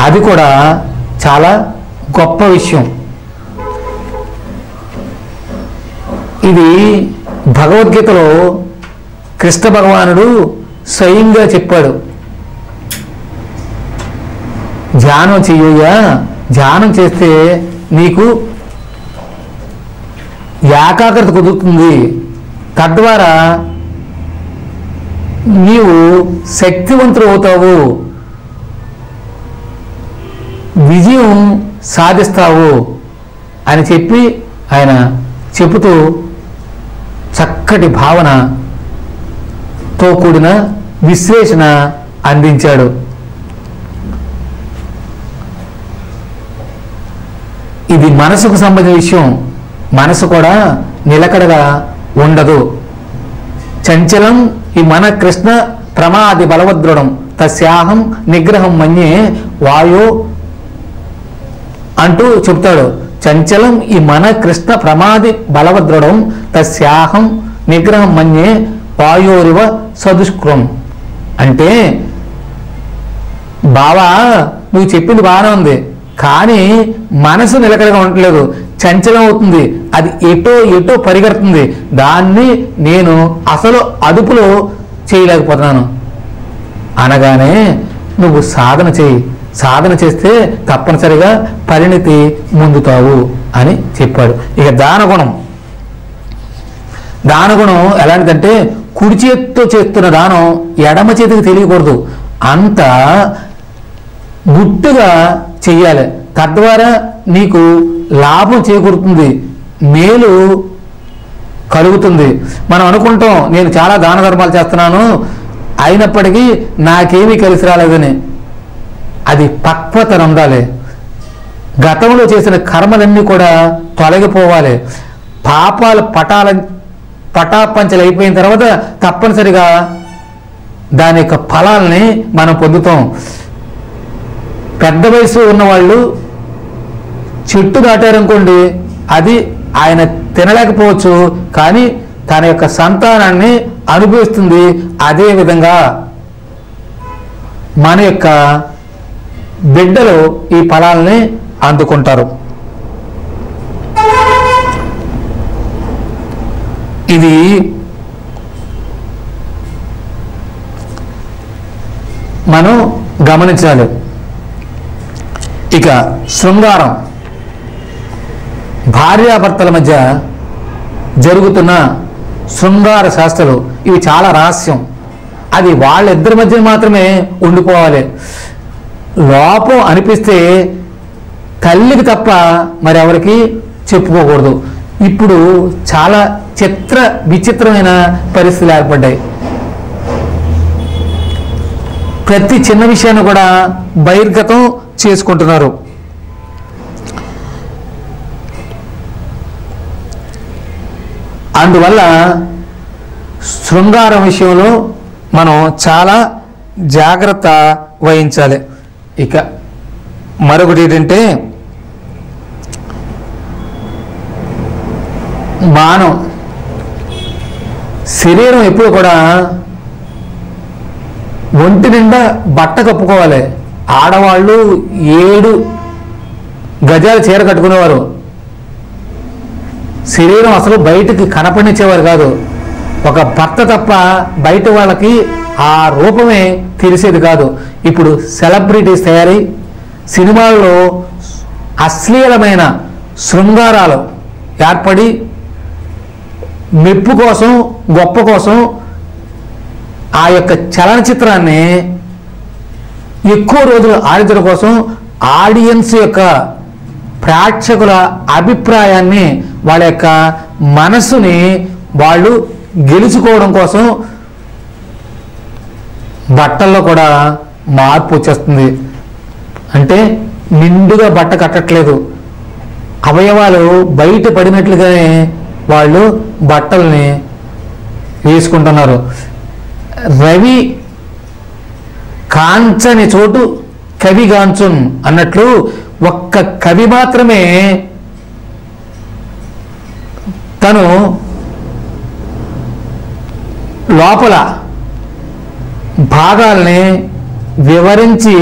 అది కూడా చాలా గొప్ప విషయం. ఇది భగవద్గీతలో కృష్ణ భగవానుడు స్వయంగా చెప్పాడు. ధ్యానం చెయ్యా, ధ్యానం చేస్తే నీకు ఏకాగ్రత కుదురుతుంది. తద్వారా నీవు శక్తివంతుడు అవుతావు, విజయం సాధిస్తావు అని చెప్పి ఆయన చెబుతూ చక్కటి భావనతో కూడిన విశ్లేషణ అందించాడు. ఇది మనసుకు సంబంధించిన విషయం. మనసు కూడా నిలకడగా ఉండదు. చంచలం ఈ మన కృష్ణ ప్రమాది బలవద్రుడం తస్యాహం నిగ్రహం మన్యే వాయో అంటూ చెప్తాడు. చంచలం ఈ మన కృష్ణ ప్రమాది బలవద్రుడం తస్యాహం నిగ్రహం మన్యే వాయోరివ సదుష్కృం. అంటే బావా నువ్వు చెప్పింది బాగానే ఉంది, కానీ మనసు నిలకడగా ఉండట్లేదు, చంచలం అవుతుంది, అది ఎటో ఎటో పరిగెడుతుంది, దాన్ని నేను అసలు అదుపులో చేయలేకపోతున్నాను అనగానే నువ్వు సాధన చేయి, సాధన చేస్తే తప్పనిసరిగా పరిణితి పొందుతావు అని చెప్పాడు. ఇక దానగుణం. దానగుణం ఎలాంటిదంటే కుడి చేతితో చేస్తున్న దానం ఎడమ చేతికి తెలియకూడదు, అంత గుట్టుగా చెయ్యాలి. తద్వారా నీకు లాభం చేకూరుతుంది, మేలు కలుగుతుంది. మనం అనుకుంటాం నేను చాలా దాన ధర్మాలు చేస్తున్నాను అయినప్పటికీ నాకేమీ కలిసి రాలేదని. అది పక్వత ఉండాలి. గతంలో చేసిన కర్మలన్నీ కూడా తొలగిపోవాలి. పాపాలు పటాపంచలు అయిపోయిన తర్వాత తప్పనిసరిగా దాని యొక్క ఫలాల్ని మనం పొందుతాం. పెద్ద వయసు ఉన్నవాళ్ళు చెట్టు దాటారనుకోండి, అది ఆయన తినలేకపోవచ్చు, కానీ తన యొక్క సంతానాన్ని అనుభవిస్తుంది. అదేవిధంగా మన యొక్క బిడ్డలు ఈ ఫలాల్ని అందుకుంటారు. ఇది మనం గమనించాలి. ఇక శృంగారం, భార్యాభర్తల మధ్య జరుగుతున్న శృంగార శాస్త్రాలు ఇవి చాలా రహస్యం. అది వాళ్ళిద్దరి మధ్య మాత్రమే ఉండిపోవాలి. లోపం అనిపిస్తే తల్లికి తప్ప మరి ఎవరికి చెప్పుకోకూడదు. ఇప్పుడు చాలా విచిత్రమైన పరిస్థితులు ఏర్పడ్డాయి. ప్రతి చిన్న విషయాన్ని కూడా బహిర్గతం చేసుకుంటున్నారు. అందువల్ల శృంగారం విషయంలో మనం చాలా జాగ్రత్త వహించాలి. ఇక మరొకటి ఏంటంటే మానవ శరీరం ఎప్పుడు కూడా ఒంటి నిండా బట్ట కప్పుకోవాలి. ఆడవాళ్ళు 7 గజాల చీర కట్టుకునేవారు. శరీరం అసలు బయటికి కనపడించేవారు కాదు. ఒక భర్త తప్ప బయట వాళ్ళకి ఆ రూపమే తెలిసేది కాదు. ఇప్పుడు సెలబ్రిటీస్ తయారై సినిమాల్లో అశ్లీలమైన శృంగారాలు ఏర్పడి మెప్పు కోసం, గొప్ప కోసం ఆ యొక్క చలనచిత్రాన్ని ఎక్కువ రోజులు ఆడించడం కోసం ఆడియన్స్ యొక్క ప్రేక్షకుల అభిప్రాయాన్ని వాళ్ళ యొక్క మనసుని వాళ్ళు గెలుచుకోవడం కోసం బట్టల్లో కూడా మార్పు వచ్చేస్తుంది. అంటే నిండుగా బట్ట కట్టట్లేదు, అవయవాలు బయట పడినట్లుగానే వాళ్ళు బట్టల్ని వేసుకుంటున్నారు. రవి కాంచని చోటు కవిగాంచున్ అన్నట్లు ఒక్క కవి మాత్రమే తను లోపల భాగాల్ని వివరించి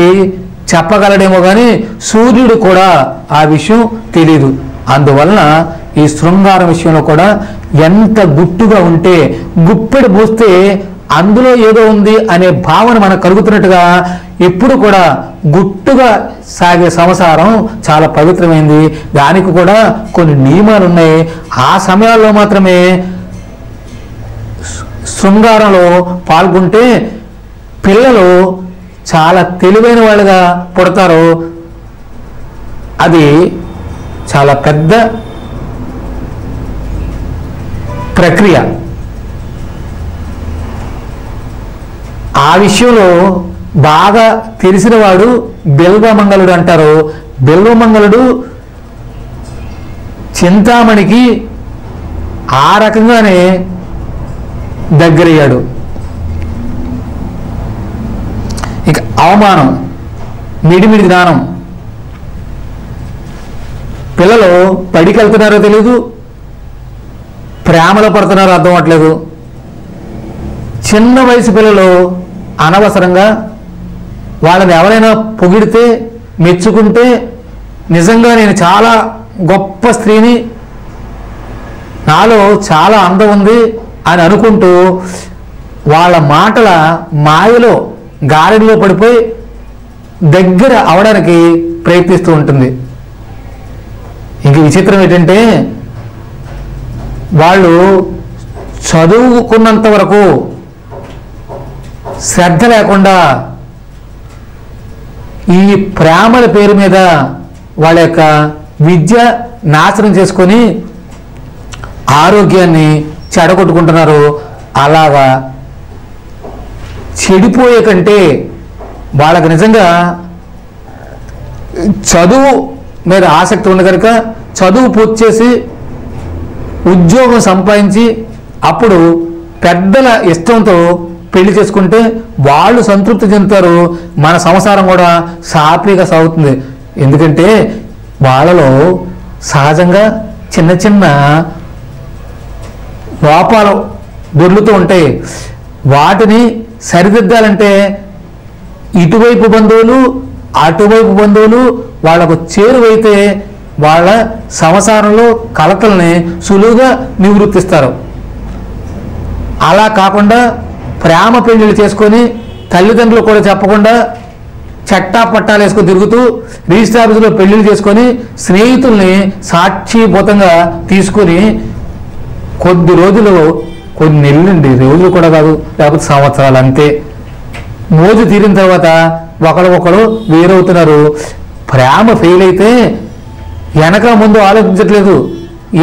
చెప్పగలడేమో కానీ సూర్యుడు కూడా ఆ విషయం తెలియదు. అందువలన ఈ శృంగారం విషయంలో కూడా ఎంత గుట్టుగా ఉంటే గుప్పెడు పోస్తే అందులో ఏదో ఉంది అనే భావన మనకు కలుగుతున్నట్టుగా ఎప్పుడు కూడా గుట్టుగా సాగే సంసారం చాలా పవిత్రమైంది. దానికి కూడా కొన్ని నియమాలు ఉన్నాయి. ఆ సమయాల్లో మాత్రమే శృంగారంలో పాల్గొంటే పిల్లలు చాలా తెలివైన వాళ్ళుగా పుడతారు. అది చాలా పెద్ద ప్రక్రియ. ఆ విషయంలో బాగా తెలిసిన వాడు బిల్వమంగళుడు అంటారు. బిల్వమంగళుడు చింతామణికి ఆ రకంగానే దగ్గరయ్యాడు. ఇక అవమానం, మిడిమిడి జ్ఞానం. పిల్లలు బడికి వెళ్తున్నారో తెలీదు, ప్రేమలో పడుతున్నారో అర్థం అవ్వట్లేదు. చిన్న వయసు పిల్లలు అనవసరంగా వాళ్ళని ఎవరైనా పొగిడితే మెచ్చుకుంటే నిజంగా నేను చాలా గొప్ప స్త్రీని, నాలో చాలా అందం ఉంది అని అనుకుంటూ వాళ్ళ మాటల మాయలో గాలిలో పడిపోయి దగ్గర అవడానికి ప్రయత్నిస్తూ ఉంటుంది. ఇంక విచిత్రం ఏంటంటే వాళ్ళు చదువుకున్నంత వరకు శ్రద్ధ లేకుండా ఈ ప్రేమల పేరు మీద వాళ్ళ యొక్క విద్య నాశనం చేసుకొని ఆరోగ్యాన్ని చెడగొట్టుకుంటున్నారు. అలాగా చెడిపోయే కంటే వాళ్ళకి నిజంగా చదువు మీద ఆసక్తి ఉంది కనుక చదువు పూర్తి చేసి ఉద్యోగం సంపాదించి అప్పుడు పెద్దల ఇష్టంతో పెళ్లి చేసుకుంటే వాళ్ళు సంతృప్తి చెందుతారు. మన సంసారం కూడా సాఫీగా సాగుతుంది. ఎందుకంటే వాళ్ళలో సహజంగా చిన్న చిన్న లోపాలు దొర్లుతూ ఉంటాయి. వాటిని సరిదిద్దాలంటే ఇటువైపు బంధువులు అటువైపు బంధువులు వాళ్ళకు చేరువైతే వాళ్ళ సంసారంలో కలతల్ని సులువుగా నివృత్తిస్తారు. అలా కాకుండా ప్రేమ పెళ్లిళ్ళు చేసుకొని తల్లిదండ్రులు కూడా చెప్పకుండా చట్టా పట్టాలు వేసుకొని తిరుగుతూ రిజిస్టర్ ఆఫీసులో పెళ్లిళ్ళు చేసుకొని స్నేహితుల్ని సాక్షిభూతంగా తీసుకొని కొద్ది రోజులు, కొన్ని నెలలుండి రోజులు కూడా కాదు, లేకపోతే సంవత్సరాలు అంతే, మోజు తీరిన తర్వాత ఒకరు వేరవుతున్నారు. ప్రేమ ఫెయిల్ అయితే వెనక ముందు ఆలోచించట్లేదు.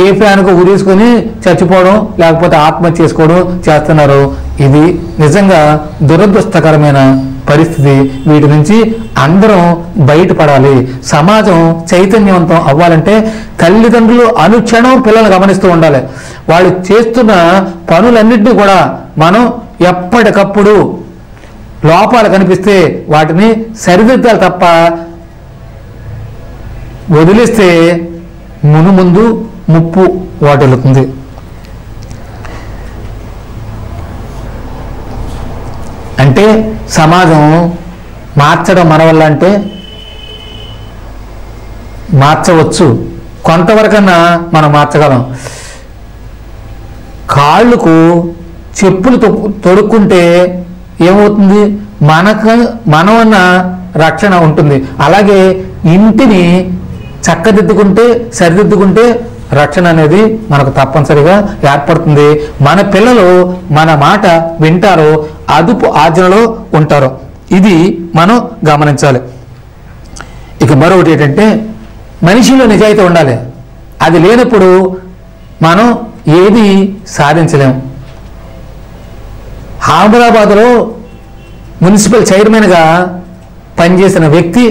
ఏ ఫ్యాన్కు ఉరేసుకొని చచ్చిపోవడం లేకపోతే ఆత్మహత్య చేసుకోవడం చేస్తున్నారు. ఇది నిజంగా దురదృష్టకరమైన పరిస్థితి. వీటి నుంచి అందరం బయటపడాలి. సమాజం చైతన్యవంతం అవ్వాలంటే తల్లిదండ్రులు అనుక్షణం పిల్లల్ని గమనిస్తూ ఉండాలి. వాళ్ళు చేస్తున్న పనులన్నింటినీ కూడా మనం ఎప్పటికప్పుడు లోపాలు కనిపిస్తే వాటిని సరిదిద్దాలి తప్ప వదిలేస్తే ముందు ముప్పు వాటిల్లుతుంది. అంటే సమాజం మార్చడం మన వల్ల అంటే మార్చవచ్చు, కొంతవరకన్నా మనం మార్చగలం. కాళ్ళకు చెప్పులు తొడుక్కుంటే ఏమవుతుంది? మనమన్న రక్షణ ఉంటుంది. అలాగే ఇంటిని చక్కదిద్దుకుంటే సరిదిద్దుకుంటే రక్షణ అనేది మనకు తప్పనిసరిగా ఏర్పడుతుంది. మన పిల్లలు మన మాట వింటారు, అదుపు ఆజ్ఞలో ఉంటారు. ఇది మనం గమనించాలి. ఇక మరొకటి ఏంటంటే మనిషిలో నిజాయితీ ఉండాలి. అది లేనప్పుడు మనం ఏది సాధించలేము. అహ్మదాబాద్లో మున్సిపల్ చైర్మన్గా పనిచేసిన వ్యక్తి,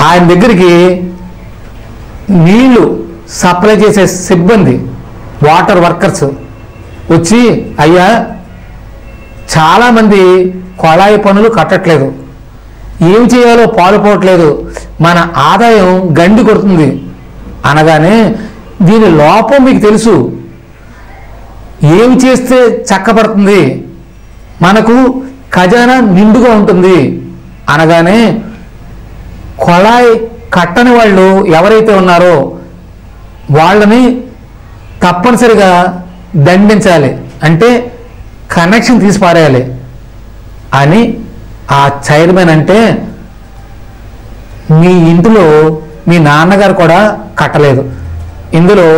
ఆయన దగ్గరికి నీళ్లు సప్లై చేసే సిబ్బంది, వాటర్ వర్కర్స్ వచ్చి, అయ్యా చాలామంది కొళాయి పనులు కట్టట్లేదు, ఏం చేయాలో పాలుపోవట్లేదు, మన ఆదాయం గండి కొడుతుంది అనగానే, దీని లోపం మీకు తెలుసు, ఏమి చేస్తే చక్కబడుతుంది, మనకు ఖజానా నిండుగా ఉంటుంది అనగానే, కొళాయి కట్టని వాళ్ళు ఎవరైతే ఉన్నారో వాళ్ళని తప్పనిసరిగా దండించాలి, అంటే కనెక్షన్ తీసి పారేయాలి అని ఆ చైర్మన్ అంటే, మీ ఇంటిలో మీ నాన్నగారు కూడా కట్టలేదు, ఇందులో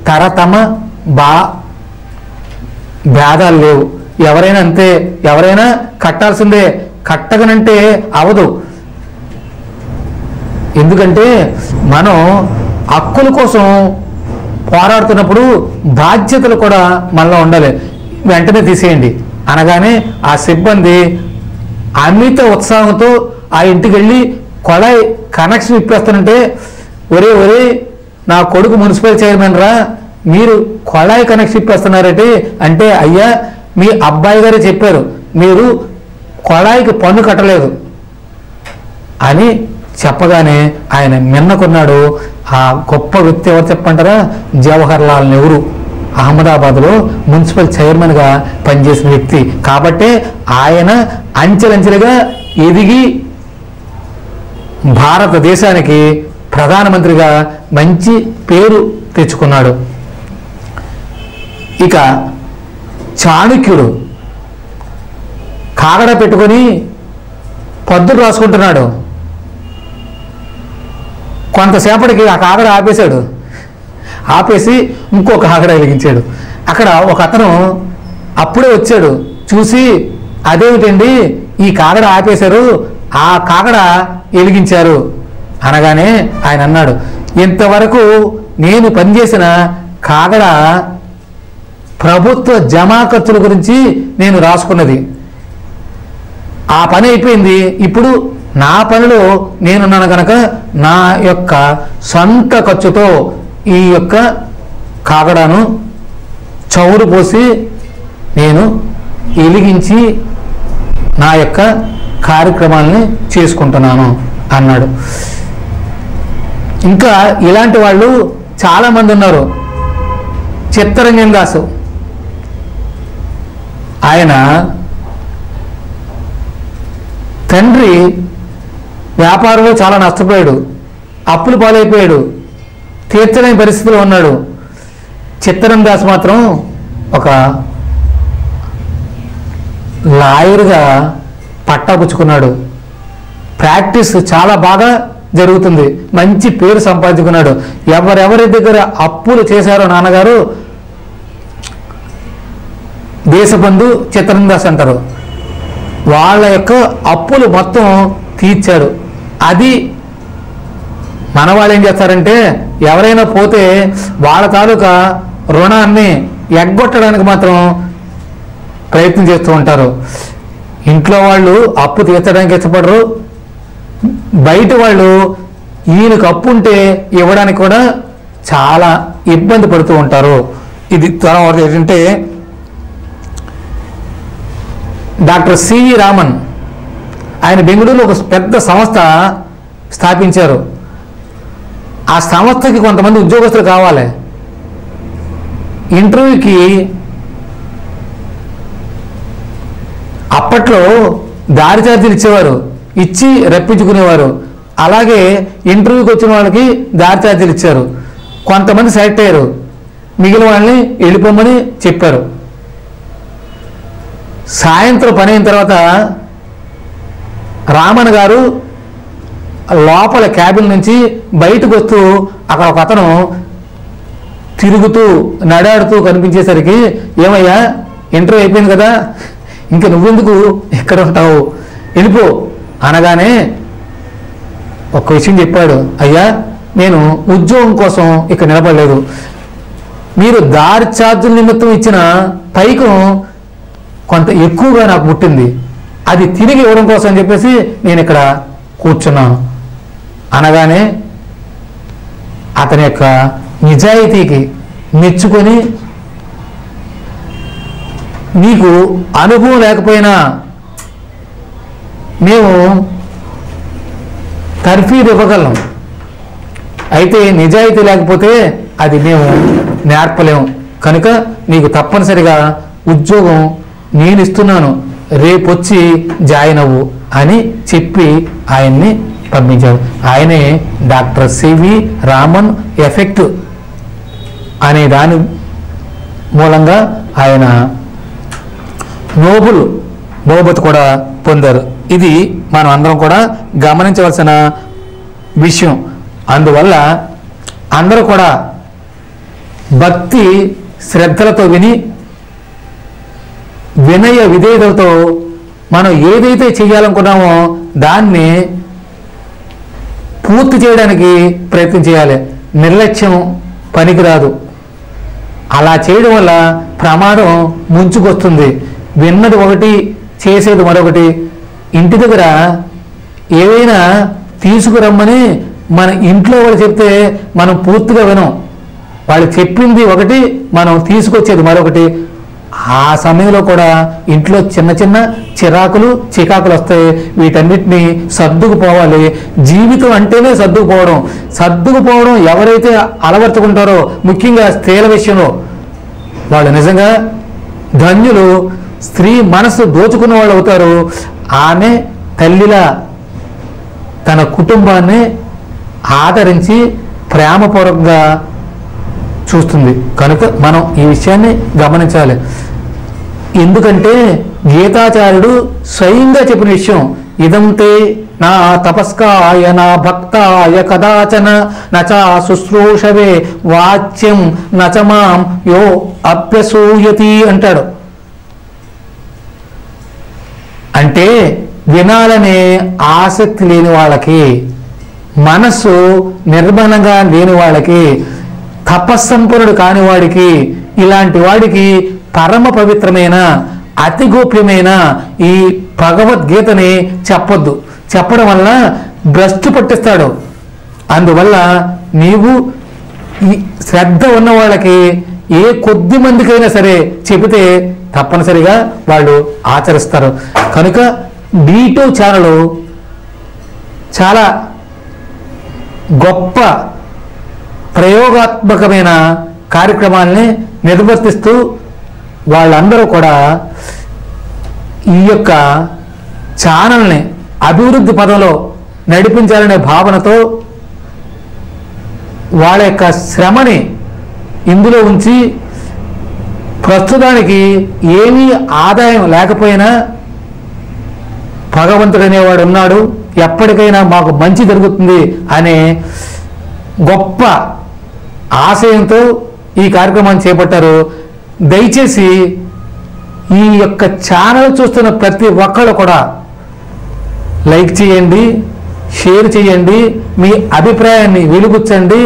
తరతమ భేదాలు లేవు, ఎవరైనా అంతే, ఎవరైనా కట్టాల్సిందే, కట్టగనంటే అవదు. ఎందుకంటే మనం హక్కుల కోసం పోరాడుతున్నప్పుడు బాధ్యతలు కూడా మనలో ఉండాలి. వెంటనే తీసేయండి అనగానే ఆ సిబ్బంది అమిత ఉత్సాహంతో ఆ ఇంటికి వెళ్ళి కొళాయి కనెక్షన్ ఇప్పేస్తానంటే, ఒరే నా కొడుకు మున్సిపల్ చైర్మన్ రా, మీరు కొళాయి కనెక్షన్ ఇప్పేస్తున్నారంటే, అంటే అయ్యా మీ అబ్బాయి గారే చెప్పారు మీరు కొళాయికి పన్ను కట్టలేదు అని చెప్పగానే ఆయన మిన్నకున్నాడు. ఆ గొప్ప వ్యక్తి ఎవరు చెప్పంటారా? జవహర్ లాల్ నెహ్రూ, అహ్మదాబాద్లో మున్సిపల్ చైర్మన్గా పనిచేసిన వ్యక్తి. కాబట్టే ఆయన అంచెలంచెలుగా ఎదిగి భారతదేశానికి ప్రధానమంత్రిగా మంచి పేరు తెచ్చుకున్నాడు. ఇక చాణక్యుడు కాగడ పెట్టుకొని పద్దులు రాసుకుంటున్నాడు. కొంతసేపటికి ఆ కాగడ ఆపేశాడు, ఆపేసి ఇంకొక కాగడ వెలిగించాడు. అక్కడ ఒక అతను అప్పుడే వచ్చాడు, చూసి అదేమిటండి ఈ కాగడ ఆపేశారు, ఆ కాగడ వెలిగించారు అనగానే ఆయన అన్నాడు, ఇంతవరకు నేను పనిచేసిన కాగడ ప్రభుత్వ జమా ఖర్చుల గురించి నేను రాసుకున్నది, ఆ పని అయిపోయింది, ఇప్పుడు నా పనిలో నేనున్నాను కనుక నా యొక్క సొంత ఖర్చుతో ఈ యొక్క కాగడాను చౌరు పోసి నేను వెలిగించి నా యొక్క కార్యక్రమాలని చేసుకుంటున్నాను అన్నాడు. ఇంకా ఇలాంటి వాళ్ళు చాలామంది ఉన్నారు. చిత్తరంజన్ దాసు ఆయన తండ్రి వ్యాపారంలో చాలా నష్టపోయాడు, అప్పులు పాలైపోయాడు, తీర్చలేని పరిస్థితిలో ఉన్నాడు. చిత్తరంజన్ దాస్ మాత్రం ఒక లాయర్గా పట్టాపుచ్చుకున్నాడు. ప్రాక్టీస్ చాలా బాగా జరుగుతుంది, మంచి పేరు సంపాదించుకున్నాడు. ఎవరెవరి దగ్గర అప్పులు చేశారో నాన్నగారు, దేశబంధు చిత్తరంజన్ దాస్ అంటారు, వాళ్ళ యొక్క అప్పులు మొత్తం తీర్చాడు. అది మన వాళ్ళు ఏం చేస్తారంటే, ఎవరైనా పోతే వాళ్ళ తాలూకా రుణాన్ని ఎగ్గొట్టడానికి మాత్రం ప్రయత్నం చేస్తూ ఉంటారు. ఇంట్లో వాళ్ళు అప్పు తీర్చడానికి ఇష్టపడరు, బయట వాళ్ళు ఈయనకు అప్పు ఉంటే ఇవ్వడానికి కూడా చాలా ఇబ్బంది పడుతూ ఉంటారు. ఇది తర్వాత ఏంటంటే, డాక్టర్ సివి రామన్ ఆయన బెంగళూరులో ఒక పెద్ద సంస్థ స్థాపించారు. ఆ సంస్థకి కొంతమంది ఉద్యోగస్తులు కావాలి. ఇంటర్వ్యూకి అప్పట్లో దారి ఛార్జీలు ఇచ్చేవారు, ఇచ్చి రప్పించుకునేవారు. అలాగే ఇంటర్వ్యూకి వచ్చిన వాళ్ళకి దారి ఛార్జీలు ఇచ్చారు. కొంతమంది సెలెక్ట్ అయ్యారు, మిగిలిన వాళ్ళని వెళ్ళిపోమని చెప్పారు. సాయంత్రం పని అయిన తర్వాత రామన్ గారు లోపల క్యాబిన్ నుంచి బయటకు వస్తూ అక్కడ ఒక అతను తిరుగుతూ నడాడుతూ కనిపించేసరికి, ఏమయ్యా ఇంటర్వ్యూ అయిపోయింది కదా, ఇంకా నువ్వెందుకు ఎక్కడ ఉంటావు, వెళ్ళిపో అనగానే ఒక్క విషయం చెప్పాడు. అయ్యా, నేను ఉద్యోగం కోసం ఇక్కడ నిలబడలేదు. మీరు దారి ఛార్జీల నిమిత్తం ఇచ్చిన పైకం కొంత ఎక్కువగా నాకు పుట్టింది, అది తిరిగి ఇవ్వడం కోసం అని చెప్పేసి నేను ఇక్కడ కూర్చున్నాను అనగానే అతని యొక్క నిజాయితీకి మెచ్చుకొని, నీకు అనుభవం లేకపోయినా మేము తర్ఫీదు ఇవ్వగలం, అయితే నిజాయితీ లేకపోతే అది మేము నేర్పలేము, కనుక నీకు తప్పనిసరిగా ఉద్యోగం నేను ఇస్తున్నాను, రేపొచ్చి జాయిన్ అవ్వు అని చెప్పి ఆయన్ని పంపించాడు. ఆయనే డాక్టర్ సివి రామన్ ఎఫెక్ట్ అనే దాని మూలంగా ఆయన నోబెల్ బహుమతి కూడా పొందారు. ఇది మనం అందరం కూడా గమనించవలసిన విషయం. అందువల్ల అందరూ కూడా భక్తి శ్రద్ధలతో విని, వినయ విధేయతలతో మనం ఏదైతే చేయాలనుకున్నామో దాన్ని పూర్తి చేయడానికి ప్రయత్నం చేయాలి. నిర్లక్ష్యం పనికిరాదు. అలా చేయడం వల్ల ప్రమాదం ముంచుకొస్తుంది. విన్నది ఒకటి, చేసేది మరొకటి. ఇంటి దగ్గర ఏవైనా తీసుకురమ్మని మన ఇంట్లో వాళ్ళు చెప్తే మనం పూర్తిగా వినం. వాళ్ళు చెప్పింది ఒకటి, మనం తీసుకొచ్చేది మరొకటి. ఆ సమయంలో కూడా ఇంట్లో చిన్న చిన్న చికాకులు వస్తాయి. వీటన్నిటినీ సర్దుకుపోవాలి. జీవితం అంటేనే సర్దుకుపోవడం ఎవరైతే అలవర్చుకుంటారో, ముఖ్యంగా స్త్రీల విషయంలో వాళ్ళు నిజంగా ధన్యులు. స్త్రీ మనసు దోచుకున్న వాళ్ళు అవుతారు. ఆమె తల్లిలా తన కుటుంబాన్ని ఆదరించి ప్రేమపూర్వకంగా చూస్తుంది. కనుక మనం ఈ విషయాన్ని గమనించాలి. ఎందుకంటే గీతాచార్యుడు స్వయంగా చెప్పిన విషయం, ఇదంతే నా తపస్కాయ నా భక్తాయ కదాచన నచా శుశ్రూషవే వాచ్యం నచమాం యో అభ్యసూయతి అంటాడు. అంటే వినాలనే ఆసక్తి లేని వాళ్ళకి, మనస్సు నిర్మలంగా లేని వాళ్ళకి, తపస్సంపన్నుడు కాని వాడికి, ఇలాంటి వాడికి పరమ పవిత్రమైన అతి గోప్యమైన ఈ భగవద్గీతని చెప్పొద్దు. చెప్పడం వల్ల భ్రష్టు పట్టిస్తాడు. అందువల్ల నీవు ఈ శ్రద్ధ ఉన్న వాళ్ళకి ఏ కొద్ది మందికైనా సరే చెబితే తప్పనిసరిగా వాళ్ళు ఆచరిస్తారు. కనుక D2 ఛానల్ చాలా గొప్ప ప్రయోగాత్మకమైన కార్యక్రమాల్ని నిర్వర్తిస్తూ వాళ్ళందరూ కూడా ఈ యొక్క ఛానల్ని అభివృద్ధి పదంలో నడిపించాలనే భావనతో వాళ్ళ యొక్క శ్రమని ఇందులో ఉంచి, ప్రస్తుతానికి ఏమీ ఆదాయం లేకపోయినా భగవంతుడు అనేవాడు ఉన్నాడు, ఎప్పటికైనా మాకు మంచి జరుగుతుంది అనే గొప్ప ఆశయంతో ఈ కార్యక్రమాన్ని చేపట్టారు. దయచేసి ఈ యొక్క ఛానల్ చూస్తున్న ప్రతి ఒక్కళ్ళు కూడా లైక్ చేయండి, షేర్ చేయండి, మీ అభిప్రాయాన్ని వెలుగుచ్చండి.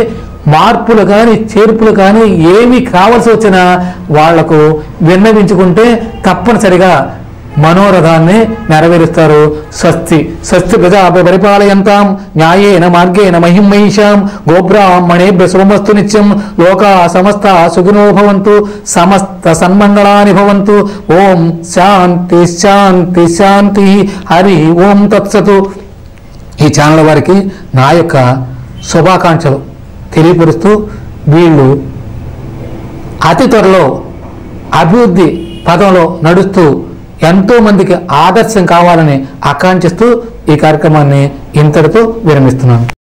మార్పులు కానీ చేర్పులు కానీ ఏమి కావాల్సి వచ్చినా వాళ్లకు విన్నవించుకుంటే తప్పనిసరిగా మనోరథాన్ని నెరవేరుస్తారు. స్వస్తి స్వస్తి ప్రజాభ్య పరిపాలయంతాం న్యాయేన మార్గేణ మహిమహిషాం గోబ్రాహ్మణేభ్య శుభమస్తు నిత్యం. లోకా సమస్త సుఖినో భవంతు, సమస్త సన్మంగళాని భవంతు. ఓం శాంతి శాంతి శాంతి. హరి ఓం తత్సతు. ఈ ఛానల్ వారికి నా యొక్క శుభాకాంక్షలు తెలియపరుస్తూ, వీళ్ళు అతి త్వరలో అభివృద్ధి పదంలో నడుస్తూ ఎంతో మందికి ఆదర్శం కావాలని ఆకాంక్షిస్తూ ఈ కార్యక్రమాన్ని ఇంతటితో విరమిస్తున్నాను.